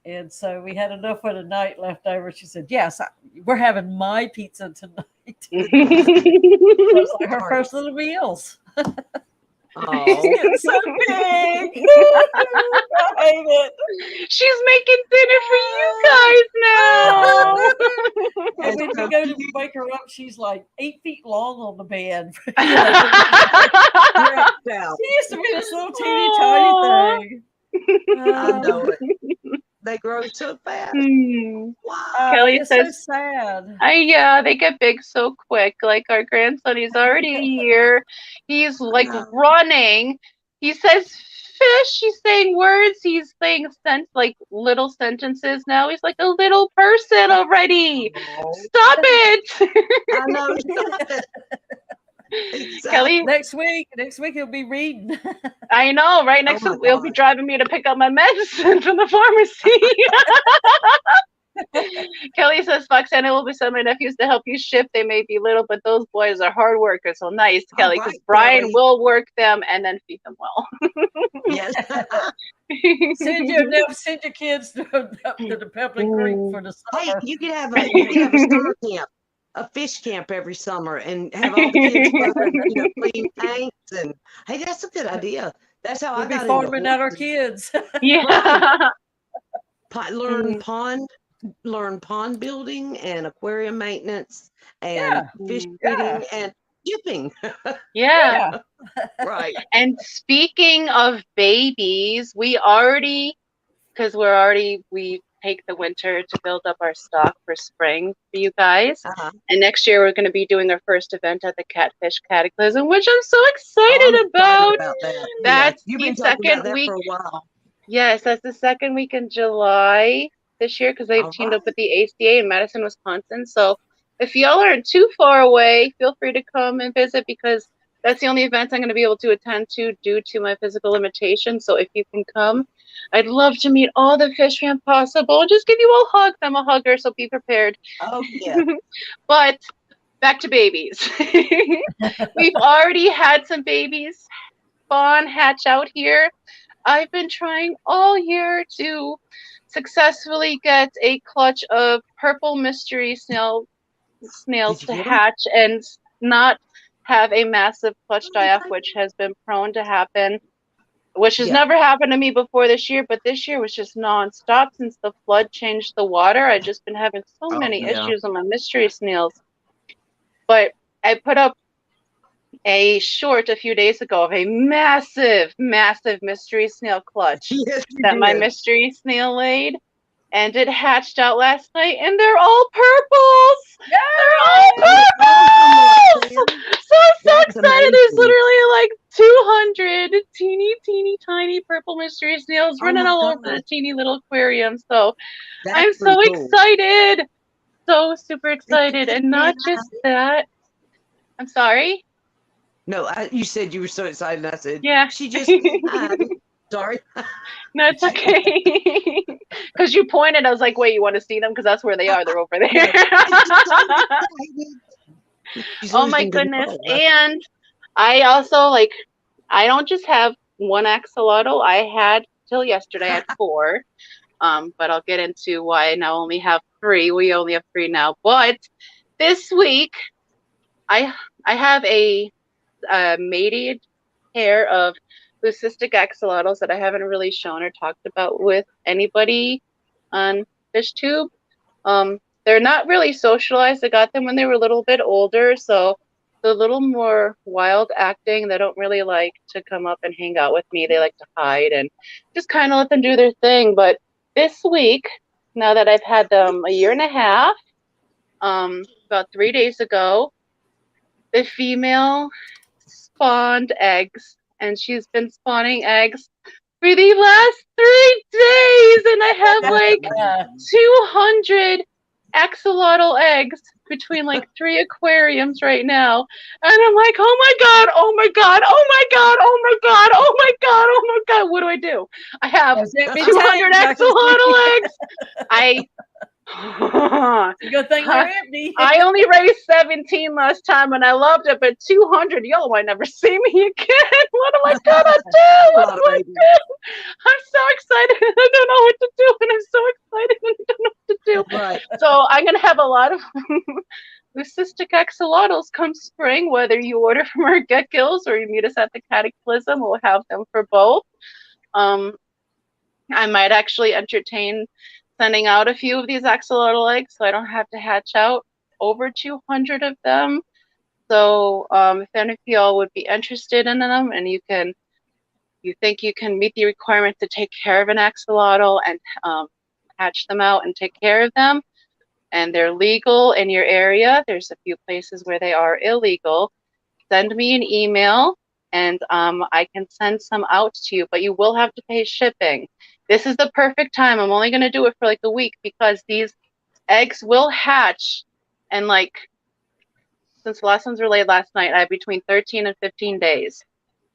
And so we had enough for the night left over. She said, "Yes, we're having my pizza tonight." So it's like her first little meals. She's Oh. getting so big. I hate it. She's making dinner for you guys now. And when we go to wake her up, she's like 8 feet long on the bed. Stretched out. She used to be this little teeny tiny thing. I know it. They grow so fast. Wow. Kelly It's says, so sad. yeah, they get big so quick. Like our grandson, he's already a year. He's like running. He says fish. He's saying words. He's saying like little sentences now. He's like a little person already. Oh. Stop it. I know. Stop it. Exactly. Kelly, Next week he'll be reading. I know, right? Next my week he'll be God. driving me to pick up my medicine from the pharmacy. Kelly says, Foxana will be sending my nephews to help you ship. They may be little, but those boys are hard workers. So nice, Kelly, because right, Brian Kelly. will work them and then feed them well. Yes. Send your kids to the Pebble Creek for the Hey, summer. you could have a summer camp, a fish camp every summer, and have all the kids go and clean tanks. And hey, that's a good idea. That's how We'll I be got farming into out our kids. Yeah. learn pond building and aquarium maintenance and fish Yeah. feeding and shipping. Yeah. Right. And speaking of babies, we take the winter to build up our stock for spring for you guys. And next year we're going to be doing our first event at the Catfish Cataclysm, which I'm so excited about. That. That's You've the been talking about second that week. for a while. Yes, that's the second week in July this year because they've teamed up with the ACA in Madison, Wisconsin. So if y'all aren't too far away, feel free to come and visit because that's the only event I'm going to be able to attend to due to my physical limitations. So if you can come, I'd love to meet all the fish fans possible. Just give you all hugs. I'm a hugger, so be prepared. Oh, yeah. But back to babies. We've already had some babies spawn, hatch out here. I've been trying all year to successfully get a clutch of purple mystery snails to hatch and not have a massive clutch die-off, which has been prone to happen which has never happened to me before this year, but this year was just nonstop since the flood changed the water. I've just been having so many issues with my mystery snails. But I put up a short a few days ago of a massive, massive mystery snail clutch that my mystery snail laid. And it hatched out last night, and they're all purples. They're all purples. So I'm so excited. Amazing. There's literally like 200 teeny, teeny, tiny purple mystery snails running all over the teeny little aquarium. So I'm so excited. So super excited. And not just that. I'm sorry. No, you said you were so excited. And I said, yeah. She just sorry. No, it's okay. Because you pointed, I was like, wait, you want to see them? Because that's where they are. They're over there. Oh my goodness. And I also I don't just have one axolotl. I had till yesterday I had 4. But I'll get into why I now only have 3. We only have 3 now. But this week I have a mated pair of leucistic axolotls that I haven't really shown or talked about with anybody on FishTube. They're not really socialized. I got them when they were a little bit older, so they're a little more wild acting. They don't really like to come up and hang out with me. They like to hide and just kind of let them do their thing. But this week, now that I've had them a year and a half, about 3 days ago, the female spawned eggs, and she's been spawning eggs for the last 3 days, and I have like 200 axolotl eggs between like 3 aquariums right now, and I'm like, oh my god, oh my god, oh my god, oh my god, oh my god, oh my god, what do I do? I have 200 axolotl eggs. Good thing they're empty. I only raised 17 last time and I loved it, but 200, y'all might never see me again. What am I gonna do? What do I do? I'm so excited. I don't know what to do, and I'm so excited and I don't know what to do. Right. So I'm gonna have a lot of leucistic axolotls come spring, whether you order from our Get Gills or you meet us at the Cataclysm. We'll have them for both. I might actually entertain sending out a few of these axolotl eggs so I don't have to hatch out over 200 of them. So if any of y'all would be interested in them and you think you can meet the requirement to take care of an axolotl and hatch them out and take care of them, and they're legal in your area, there's a few places where they are illegal, send me an email and I can send some out to you, but you will have to pay shipping. This is the perfect time. I'm only going to do it for like a week because these eggs will hatch. And like, since the last ones were laid last night, I have between 13 and 15 days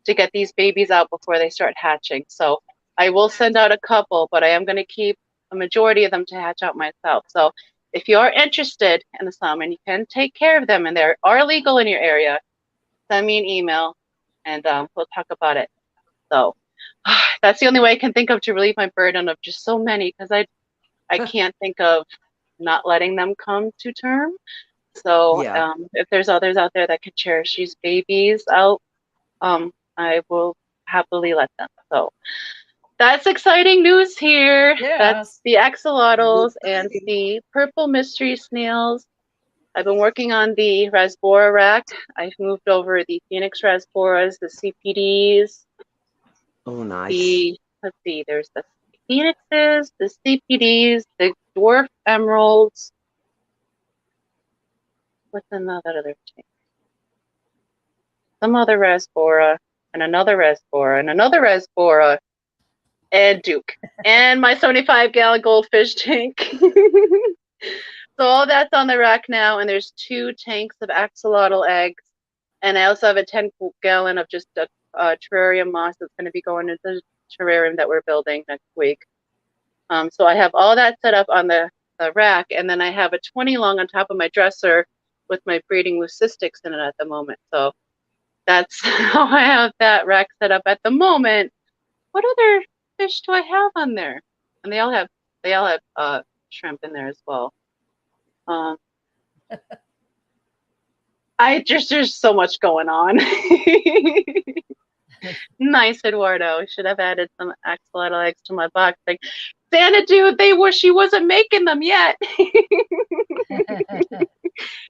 to get these babies out before they start hatching. So I will send out a couple, but I am going to keep a majority of them to hatch out myself. So if you are interested in some and you can take care of them and they are legal in your area, send me an email and we'll talk about it. So that's the only way I can think of to relieve my burden of just so many, because I can't think of not letting them come to term. So if there's others out there that could cherish these babies out, I will happily let them. So that's exciting news here. Yeah. That's the axolotls and the purple mystery snails. I've been working on the rasbora rack. I've moved over the Phoenix rasboras, the CPDs. Oh, nice. Let's see, there's the Phoenixes, the CPDs, the dwarf emeralds. What's another thing? Some other rasbora, and another rasbora, and another rasbora, and Duke. And my 75-gallon goldfish tank. So all that's on the rack now, and there's 2 tanks of axolotl eggs. And I also have a 10-gallon of just a terrarium moss that's going to be going into the terrarium that we're building next week. So I have all that set up on the rack, and then I have a 20 long on top of my dresser with my breeding leucistics in it at the moment. So that's how I have that rack set up at the moment. What other fish do I have on there? And they all have shrimp in there as well. There's so much going on. Nice, Eduardo. Should have added some axolotl eggs to my box. Like, Santa dude, she wasn't making them yet.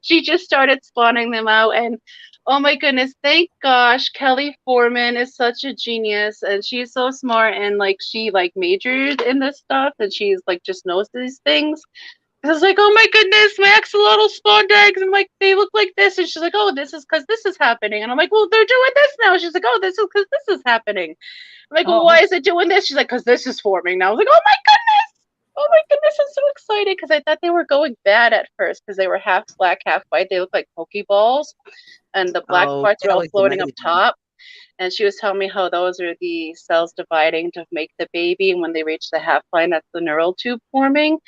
She just started spawning them out, and oh my goodness, thank gosh, Kelly Foreman is such a genius, and she's so smart, and like she like majored in this stuff, and she's like just knows these things. I was like, oh my goodness, my axolotl spawned eggs, and like they look like this, and she's like, oh, this is because this is happening, and I'm like, well, they're doing this now. She's like, oh, this is because this is happening. I'm like, well, why is it doing this? She's like, because this is forming now. I was like, oh my goodness. Oh my goodness, I'm so excited because I thought they were going bad at first because they were half black, half white. They look like Pokeballs, and the black parts are all floating up top. And she was telling me how those are the cells dividing to make the baby, and when they reach the half line, that's the neural tube forming.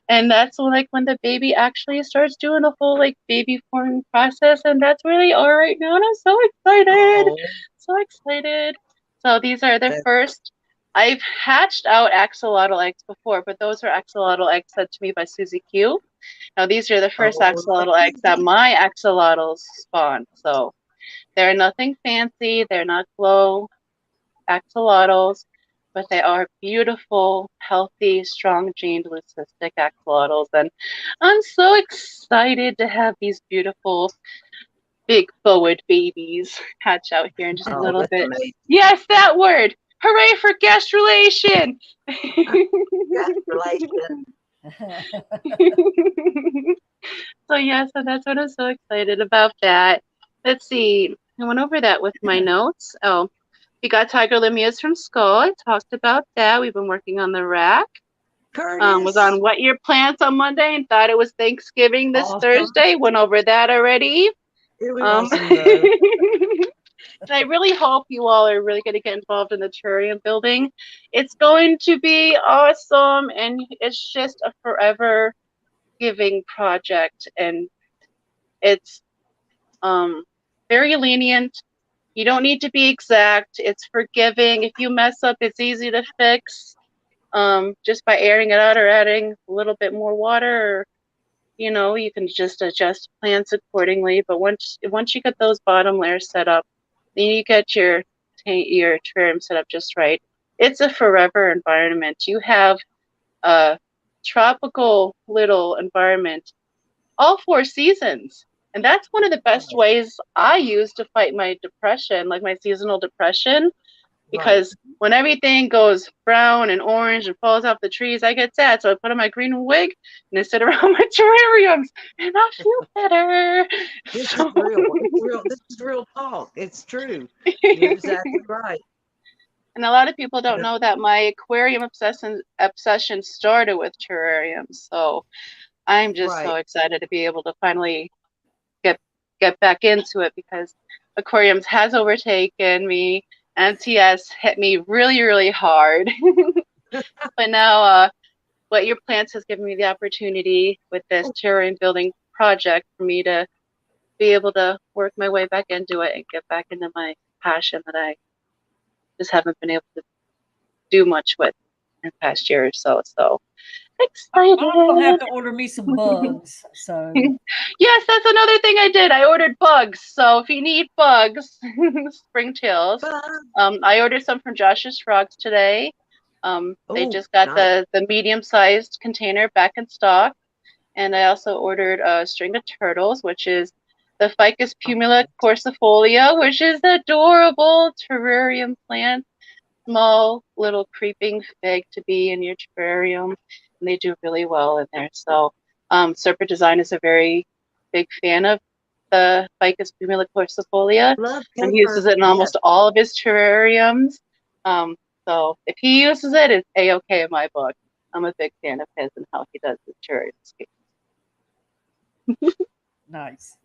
And that's like when the baby actually starts doing the whole like baby forming process, and that's really all right now. And I'm so excited, so excited. So these are the first. I've hatched out axolotl eggs before, but those are axolotl eggs sent to me by Susie Q. Now these are the first axolotl eggs that my axolotls spawned. So they're nothing fancy. They're not glow axolotls, but they are beautiful, healthy, strong-gened leucistic axolotls. And I'm so excited to have these beautiful big forward babies hatch out here in just a little bit. Amazing. Yes, that word. Hooray for gastrulation! Gastrulation. So that's what I'm so excited about that. Let's see. I went over that with my notes. Oh, we got tiger limias from Skull. I talked about that. We've been working on the rack. Was on What Your Plants on Monday and thought it was Thanksgiving this Thursday. Went over that already. And I really hope you all are really going to get involved in the terrarium building. It's going to be awesome, and it's just a forever giving project, and it's very lenient. You don't need to be exact. It's forgiving. If you mess up, it's easy to fix just by airing it out or adding a little bit more water, or you can just adjust plants accordingly. But once you get those bottom layers set up, then you get your terrarium set up just right. It's a forever environment. You have a tropical little environment all 4 seasons. And that's one of the best ways I use to fight my depression, like my seasonal depression. Because when everything goes brown and orange and falls off the trees, I get sad. So I put on my green wig and I sit around my terrariums and I feel better. This is real. This is real talk. It's true. You're exactly right. And a lot of people don't know that my aquarium obsession started with terrariums. So I'm just so excited to be able to finally get back into it, because aquariums has overtaken me. MTS hit me really, really hard. But now What Your Plants has given me the opportunity with this terrarium building project for me to be able to work my way back into it and get back into my passion that I just haven't been able to do much with in the past year or so. So excited. I'm gonna have to order me some bugs. So yes, that's another thing I did. I ordered bugs. So if you need bugs, springtails. I ordered some from Josh's Frogs today. They just got the medium-sized container back in stock. And I also ordered a string of turtles, which is the Ficus pumila corsifolia, which is adorable terrarium plant. Small little creeping fig to be in your terrarium, and they do really well in there. So Serpent Design is a very big fan of the Ficus pumila corsifolia, and he uses it in almost all of his terrariums. So if he uses it, it's a-okay in my book. I'm a big fan of his and how he does his terrarium. Nice.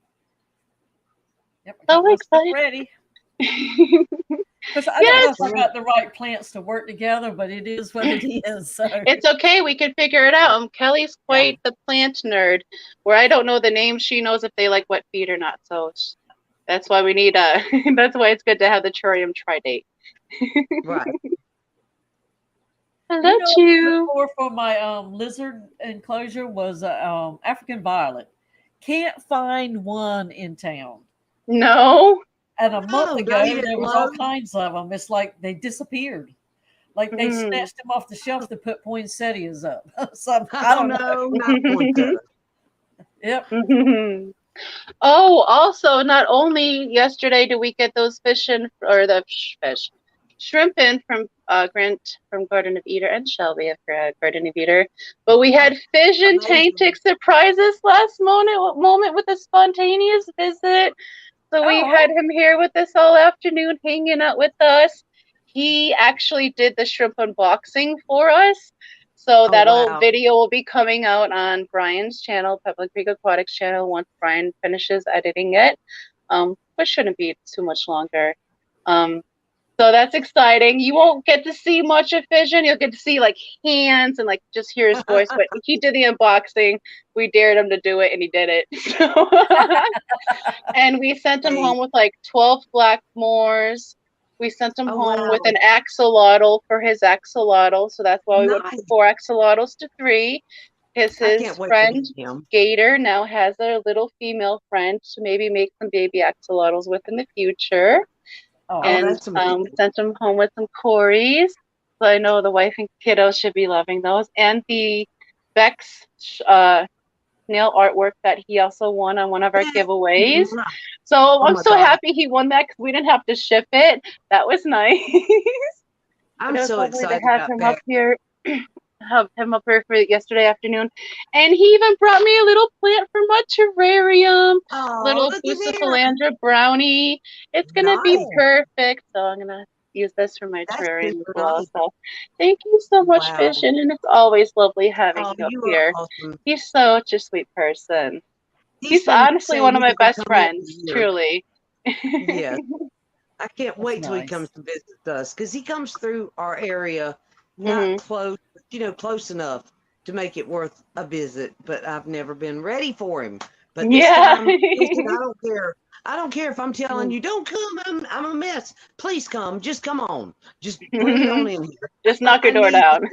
Yep. So excited. Ready. Because I don't know if I got the right plants to work together, but it is what it is. So it's okay. We can figure it out. Kelly's quite the plant nerd, where I don't know the names. She knows if they like wet feed or not. So that's why we need that's why it's good to have the terrarium tri-date. Right. Hello, you. For my lizard enclosure was African violet. Can't find one in town. No. And a month ago, David there was all Lowe. kinds of them. It's like they disappeared. Like they snatched them off the shelf to put poinsettias up. So I don't know. Not poinsettia. Yep. Oh, also, not only yesterday do we get those fish in, or the shrimp in from Grant from Garden of Eater and Shelby of Garden of Eater, but we had Fish and Tank take surprises last moment with a spontaneous visit. So we had him here with us all afternoon, hanging out with us. He actually did the shrimp unboxing for us. So video will be coming out on Brian's channel, Public Creek Aquatics channel, once Brian finishes editing it. Which shouldn't be too much longer. So that's exciting. You won't get to see much of Fission. You'll get to see like hands and like just hear his voice. But he did the unboxing. We dared him to do it, and he did it. And we sent him home with like 12 Blackmores. We sent him home with an axolotl for his axolotl. So that's why we went from 4 axolotls to 3. His friend Gator now has a little female friend to maybe make some baby axolotls with in the future. And sent him home with some Corys. So I know the wife and kiddos should be loving those. And the Bex nail artwork that he also won on one of our giveaways. So I'm so happy he won that because we didn't have to ship it. That was nice. I'm so excited to have him up here. Have him up here for yesterday afternoon, and he even brought me a little plant from my terrarium, little Bucephalandra brownie. It's gonna be perfect, so I'm gonna use this for my terrarium as well. So thank you so much, Fission, and it's always lovely having you up here. Awesome. He's such a sweet person. He's honestly one of my best friends, truly. Yeah, I can't wait till he comes to visit us because he comes through our area. Not close, close enough to make it worth a visit, but I've never been ready for him. But this time, listen, I don't care. I don't care if I'm telling you, don't come, I'm a mess. Please come. Just come on. Just bring it on in here. Just knock your door down.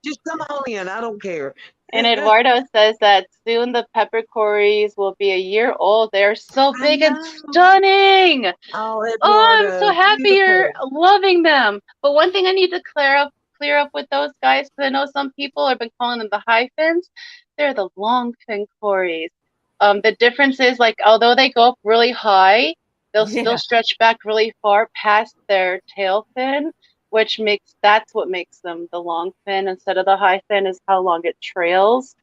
Just come on in. I don't care. And Eduardo says that soon the pepper Corys will be a year old. They're so big and stunning. Oh, Eduardo, I'm so happy you're loving them. But one thing I need to clear up with those guys, because I know some people have been calling them the high fins. They're the long fin Corys. The difference is, like, although they go up really high, they'll still stretch back really far past their tail fin, that's what makes them the long fin instead of the high fin, is how long it trails.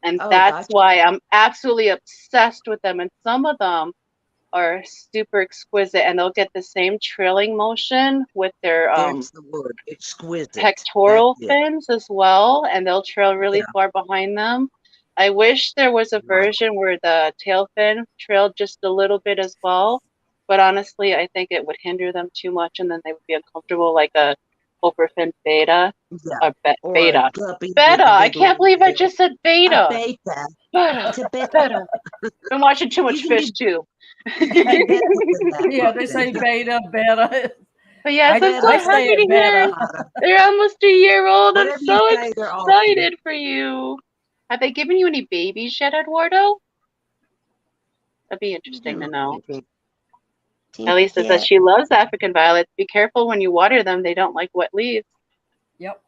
And that's why I'm absolutely obsessed with them. And some of them are super exquisite, and they'll get the same trailing motion with their exquisite pectoral fins as well, and they'll trail really far behind them. I wish there was a version where the tail fin trailed just a little bit as well, but honestly, I think it would hinder them too much, and then they would be uncomfortable, like a overfin beta or beta. Beta. I can't believe I just said beta. Beta. It's a beta. Been watching too much fish too. Yeah, they say beta. But yes, I'm so happy to hear they're almost a year old. I'm so excited for you. Have they given you any babies yet, Eduardo? That'd be interesting to know. Elisa says she loves African violets. Be careful when you water them. They don't like wet leaves. Yep.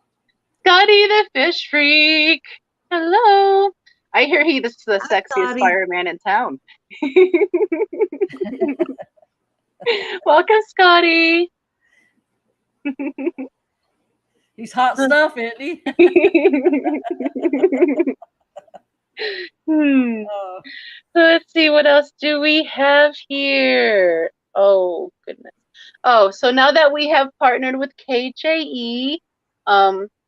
Scotty the fish freak. Hello. I hear he's the sexiest fireman in town. Welcome, Scotty. He's hot stuff, isn't he? So let's see, what else do we have here? Oh, goodness. Oh, so now that we have partnered with KJE,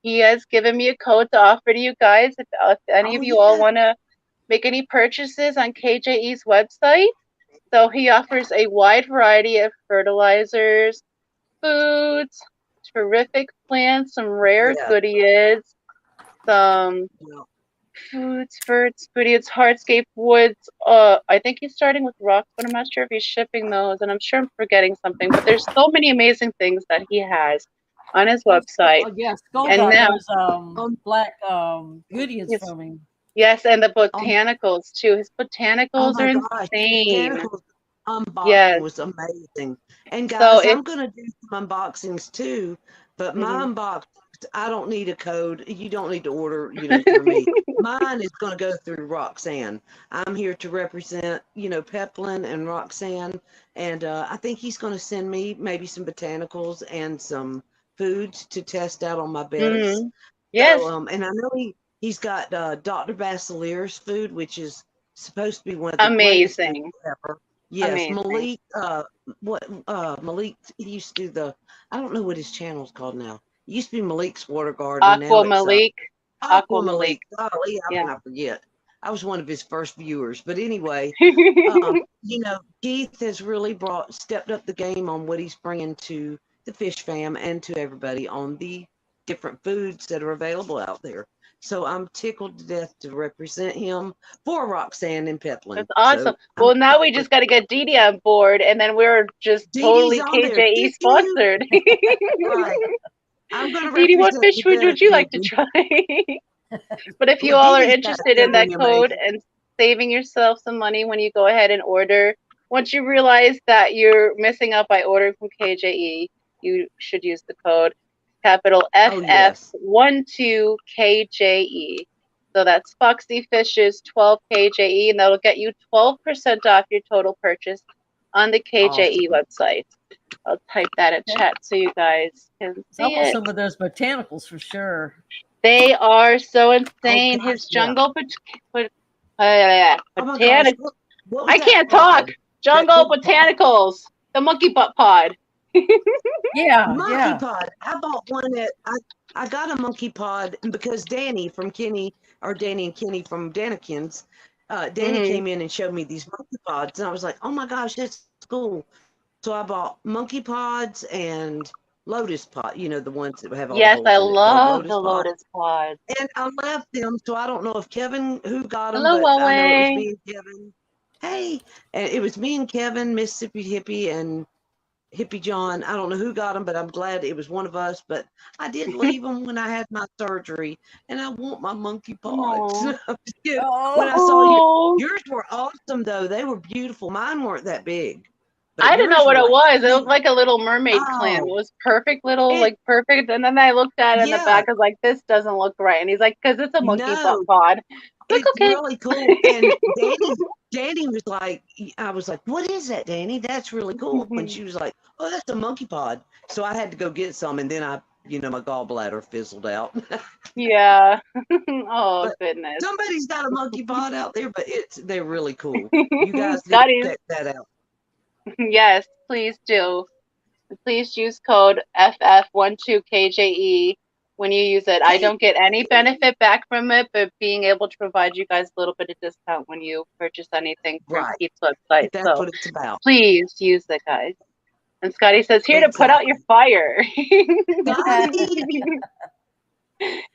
he has given me a code to offer to you guys if any of you all want to make any purchases on KJE's website. So he offers a wide variety of fertilizers, foods, terrific plants, some rare goodies, some foods, goodies, hardscape woods. I think he's starting with rocks, but I'm not sure if he's shipping those, and I'm sure I'm forgetting something. But there's so many amazing things that he has on his website. And now black goodies from him. Yes, and the botanicals too. His botanicals are insane. unboxing was amazing. And So guys, I'm gonna do some unboxings too, but my unboxings, I don't need a code. You don't need to order, through me. Mine is gonna go through Roxanne. I'm here to represent, Peplin and Roxanne, and I think he's gonna send me maybe some botanicals and some foods to test out on my beds. Yes. So, and I know he's got Dr. Basilier's food, which is supposed to be one of the greatest food ever. Yes, Amazing. Malik, he used to do I don't know what his channel's called now. It used to be Malik's Water Garden. Now it's Aqua Malik. Golly, how can I forget? I was one of his first viewers. But anyway, Keith has really stepped up the game on what he's bringing to the fish fam and to everybody on the different foods that are available out there. So I'm tickled to death to represent him for Roxanne and Peplin. That's awesome. So, well, now we just got to get Didi on board, and then we're just totally KJE sponsored. Right. I'm going to Didi, what fish food would you like to try? But if you all are interested in that code and saving yourself some money when you go ahead and order, once you realize that you're missing out by ordering from KJE, you should use the code capital FF12KJE. So that's Foxy Fishes 12KJE, and that'll get you 12% off your total purchase on the KJE website. I'll type that in chat so you guys can see it. Some of those botanicals for sure. They are so insane. His jungle botanicals. I can't talk. Jungle botanicals. The monkey butt pod. Monkey pod. I bought one I got a monkey pod because Danny and Kenny from Danikins, Danny came in and showed me these monkey pods, and I was like, oh my gosh, that's cool. So I bought monkey pods and lotus pod, the ones that have all the I love the lotus pods. And I left them, so I don't know if Kevin who got them, but I know it was me and Kevin. Hey, and it was me and Kevin, Mississippi Hippie, and Hippie John. I don't know who got them, but I'm glad it was one of us. But I didn't leave them when I had my surgery, and I want my monkey pods. When I saw yours were awesome, though. They were beautiful. Mine weren't that big. I didn't know what it was. It looked like a little mermaid clam. It was perfect, perfect. And then I looked at it in the back. I was like, this doesn't look right. And he's like, because it's a monkey butt pod. It's really cool. And Danny was like, I was like, what is that, Danny? That's really cool. And she was like, oh, that's a monkey pod. So I had to go get some. And then my gallbladder fizzled out. Yeah. Oh, goodness. Somebody's got a monkey pod out there, but they're really cool. You guys need to check that out. Yes, please do. Please use code FF12KJE when you use it. I don't get any benefit back from it, but being able to provide you guys a little bit of discount when you purchase anything from Keith's website. That's what it's about. Please use it, guys. And Scotty says, here to put out your fire.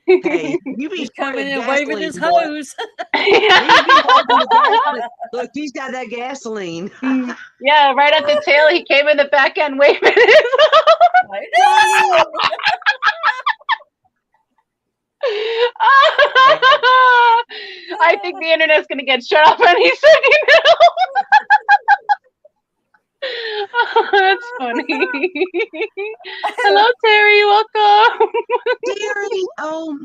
Hey, you be coming in waving his hose. Look, he's got that gasoline. Yeah, right at the tail, he came in the back end waving his hose. I think the internet's gonna get shut off any second now. Oh, that's funny. Hello, Terry. Welcome. Terry. Oh,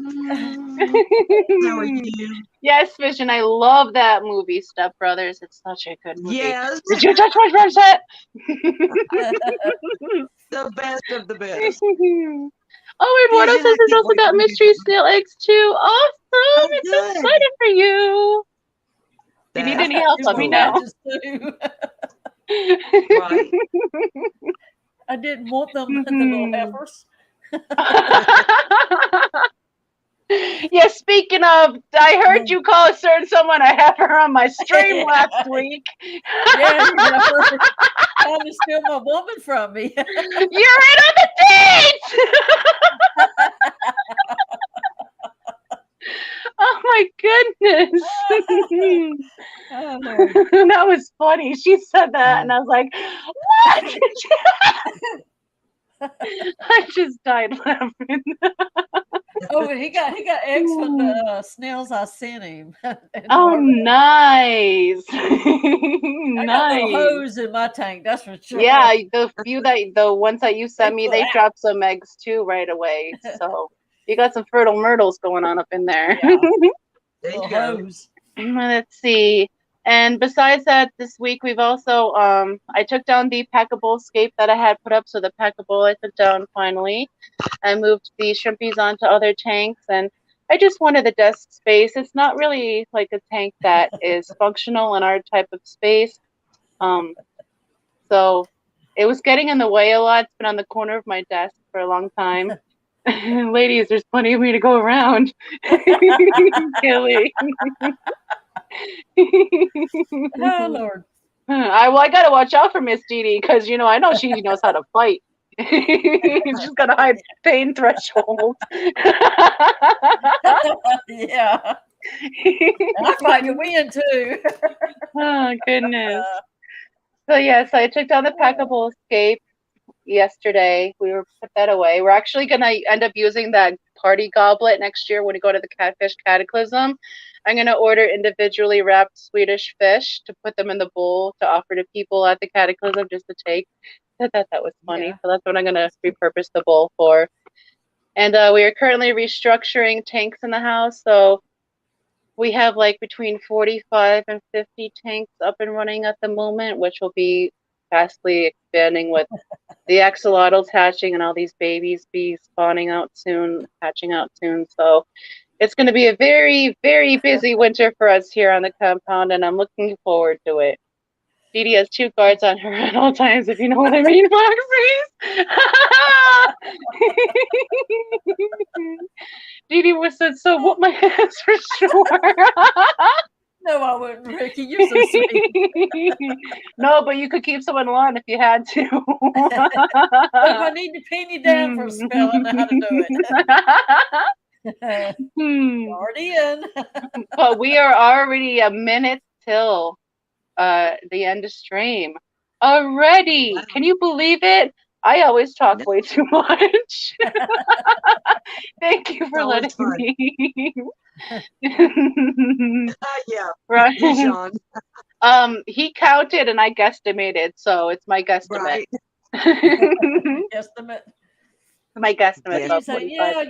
how are you? Yes, Vision. I love that movie, Step Brothers. It's such a good movie. Yes. Did you touch my drum set? The best of the best. Oh, and what else is also got mystery snail eggs too? Awesome! It's so excited for you. If you need any help, let me know. Right. I didn't want them, the little heifers. Yeah, speaking of, I heard you call a certain someone a heifer on my stream last week. Yeah, trying to steal my woman from me. You're in on the dates! Oh my goodness. Oh, that was funny. She said that and I was like, what? I just died laughing. Oh, he got eggs from the snails I sent him. Oh, nice. I got a little Nice. hose in my tank, that's for sure. Yeah, the ones that you sent me, they dropped some eggs too right away. So you got some fertile myrtles going on up in there. Yeah. There you Little go. hose. Let's see. And besides that, this week we've also I took down the packable scape that I had put up. So the packable I took down finally. I moved the shrimpies onto other tanks, and I just wanted the desk space. It's not really like a tank that is functional in our type of space. So it was getting in the way a lot. It's been on the corner of my desk for a long time. Ladies, there's plenty of me to go around. Kelly. Oh Lord. I gotta watch out for Miss Didi because I know she knows how to fight. She's got a high pain threshold. Yeah. I fight to win too. Oh goodness. So yes, I took down the packable escape yesterday. We were put that away. We're actually gonna end up using that party goblet next year when we go to the Catfish Cataclysm. I'm gonna order individually wrapped Swedish fish to put them in the bowl to offer to people at the Cataclysm just to take. I thought that was funny, so that's what I'm gonna repurpose the bowl for. And we are currently restructuring tanks in the house, so we have like between 45 and 50 tanks up and running at the moment, which will be vastly expanding with the axolotls hatching and all these babies be spawning out soon, hatching out soon. So it's going to be a very, very busy winter for us here on the compound, and I'm looking forward to it. Didi has 2 guards on her at all times, if you know what I mean, Foxy. Didi was said, so whoop my ass for sure. No, I wouldn't, Ricky. You're so sweet. No, but you could keep someone on if you had to. If I need to pin you down for a spell, I know how to do it. Already in. But we are already a minute till the end of stream. Already. Wow. Can you believe it? I always talk way too much. Thank you for letting me. Yeah. Right. Sean. He counted and I guesstimated, so it's my guesstimate. Right. Guesstimate. My guesstimate.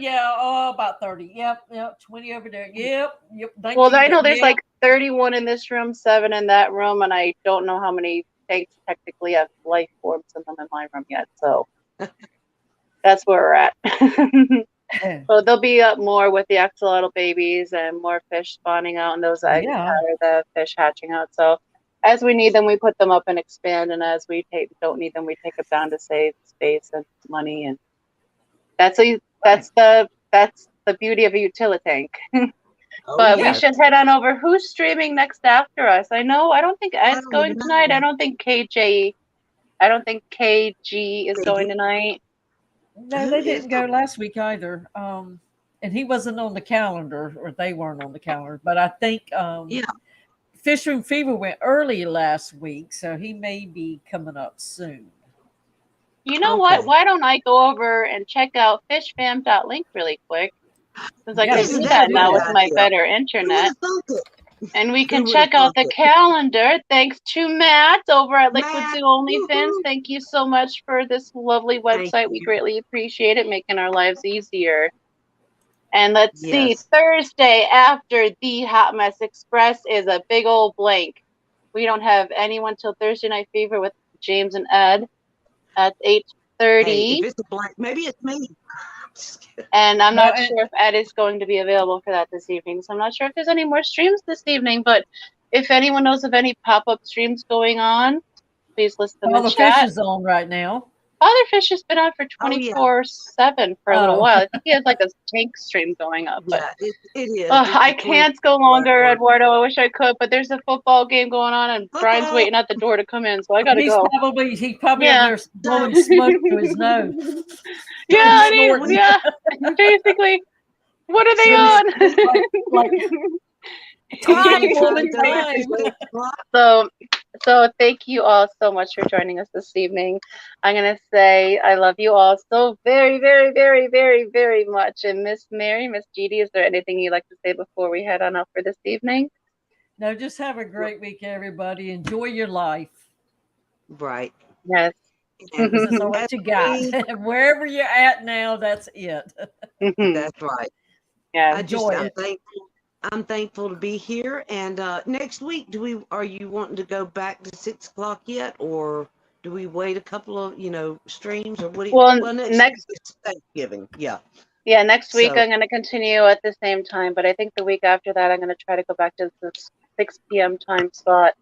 Yeah. About 30. Yep. 20 over there. Yep. 19, well, I know there's like 31 in this room, 7 in that room, and I don't know how many tanks technically have life forms in them in my room yet. So that's where we're at. So they'll be up more with the axolotl babies and more fish spawning out, and those eggs are the fish hatching out. So as we need them, we put them up and expand, and as we don't need them, we take them down to save space and money. And that's the beauty of a utility tank. But we should head on over. Who's streaming next after us? I don't think Ed's going tonight. I don't think KG is going tonight. No, they didn't go last week either. And he wasn't on the calendar, or they weren't on the calendar. But I think Fish Room Fever went early last week, so he may be coming up soon. You know what? Why don't I go over and check out fishfam.link really quick? Since I can do that now with my better internet. And we can check out the calendar. Thanks to Matt over at Liquid Zoo OnlyFins. Thank you so much for this lovely website. We greatly appreciate it, making our lives easier. And let's see, Thursday after the Hot Mess Express is a big old blank. We don't have anyone till Thursday Night Fever with James and Ed at 8:30. Hey, if it's a blank, maybe it's me. And I'm not sure if Ed is going to be available for that this evening. So I'm not sure if there's any more streams this evening. But if anyone knows of any pop-up streams going on, please list them in the chat. Fish is on right now. Father Fish has been on for 24/7 for a little while. I think he has like a tank stream going up. But it is. I can't go longer, Eduardo. I wish I could, but there's a football game going on, and Brian's waiting at the door to come in, so I gotta go. He's probably up there blowing smoke to his nose. Yeah. Basically, what are they on? Time. So So thank you all so much for joining us this evening. I'm going to say I love you all so very, very, very, very, very much. And Miss Mary, Miss Didi, is there anything you'd like to say before we head on out for this evening? No, just have a great week, everybody. Enjoy your life. Right. Yes. And That's all what you got. Wherever you're at now, that's it. that's right. Yeah. I'm thankful. I'm thankful to be here. And next week, are you wanting to go back to 6 o'clock yet, or do we wait a couple of streams, or what? Well, Next week is Thanksgiving. Yeah. Yeah, next week So I'm going to continue at the same time, but I think the week after that I'm going to try to go back to the 6 p.m. time slot.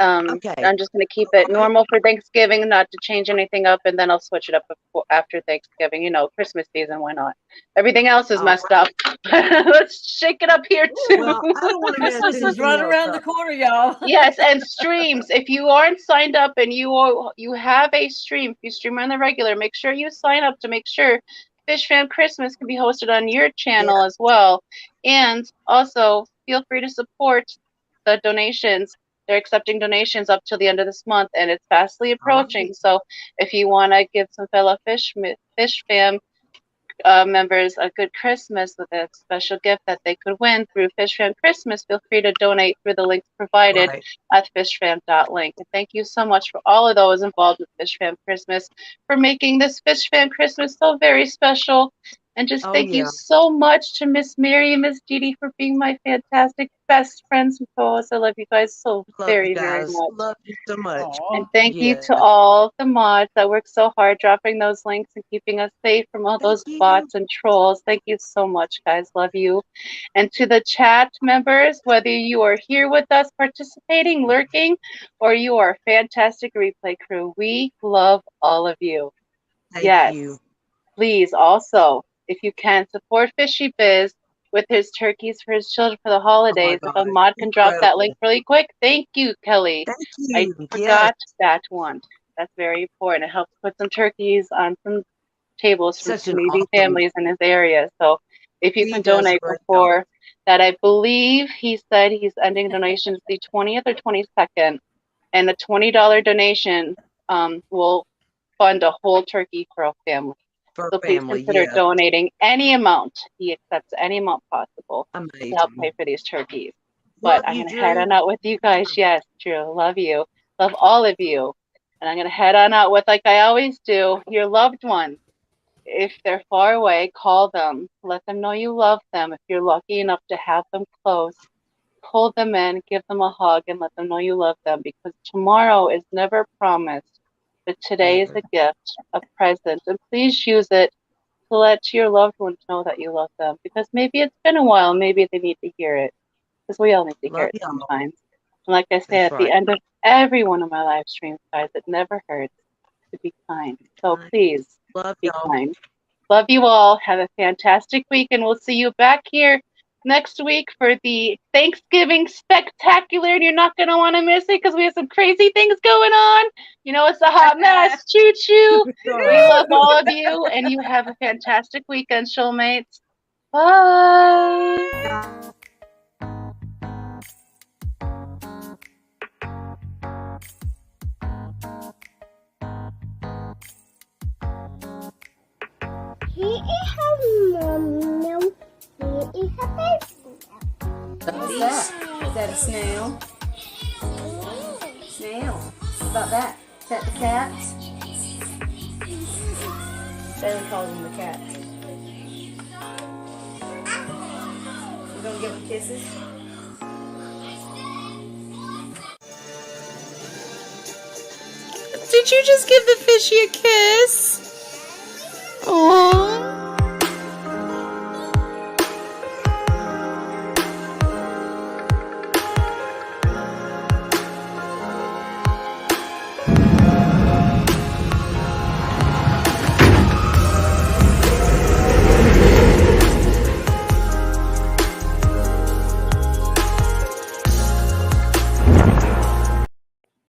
okay. I'm just going to keep it normal for Thanksgiving, not to change anything up, and then I'll switch it up after Thanksgiving. You know, Christmas season, why not? Everything else is messed up. Let's shake it up here too. Well, I don't want to mess Christmas is anything right else around up. the corner, y'all. Yes, and streams. If you aren't signed up and you have a stream, if you stream on the regular, make sure you sign up to make sure Fish Fam Christmas can be hosted on your channel as well. And also, feel free to support the donations. They're accepting donations up till the end of this month, and it's fastly approaching. Right. So if you want to give some fellow Fish Fam members a good Christmas with a special gift that they could win through Fish Fam Christmas, feel free to donate through the links provided at fishfam.link. And thank you so much for all of those involved with Fish Fam Christmas for making this Fish Fam Christmas so very special. And just thank you so much to Miss Mary and Miss Didi for being my fantastic best friends and co-hosts. I love you guys so very, very much. Love you so much. Aww. And thank you to all the mods that work so hard dropping those links and keeping us safe from all those bots and trolls. Thank you so much, guys. Love you. And to the chat members, whether you are here with us participating, lurking, or you are a fantastic replay crew, we love all of you. Thank you. Please also, if you can, support Fishy Biz with his turkeys for his children for the holidays. If a mod can drop that link really quick. Thank you, Kelly. Thank you. I forgot that one. That's very important. It helps put some turkeys on some tables for some needy families in his area. So if you can donate before that, I believe he said he's ending donations the 20th or 22nd. And a $20 donation will fund a whole turkey for a family. So please consider donating any amount. He accepts any amount possible to help pay for these turkeys. But I'm going to head on out with you guys. Yes, Drew, love you. Love all of you. And I'm going to head on out with, like I always do, your loved ones. If they're far away, call them. Let them know you love them. If you're lucky enough to have them close, pull them in, give them a hug, and let them know you love them. Because tomorrow is never promised. But today is a gift, a present, and please use it to let your loved ones know that you love them. Because maybe it's been a while, maybe they need to hear it. Because we all need to hear it sometimes. And like I say at the end of every one of my live streams, guys, it never hurts to be kind. So please be kind. Love you all. Have a fantastic week, and we'll see you back here next week for the Thanksgiving Spectacular, and you're not going to want to miss it because we have some crazy things going on. You know, it's a hot mess. Choo choo. We love all of you, and you have a fantastic weekend, shoalmates. Bye. Here is her mom milk. Here is her baby. What's that? Is that a snail? Snail. What about that? Is that the cats? Bailey calls them the cats. You gonna give them kisses? Did you just give the fishy a kiss? Aww.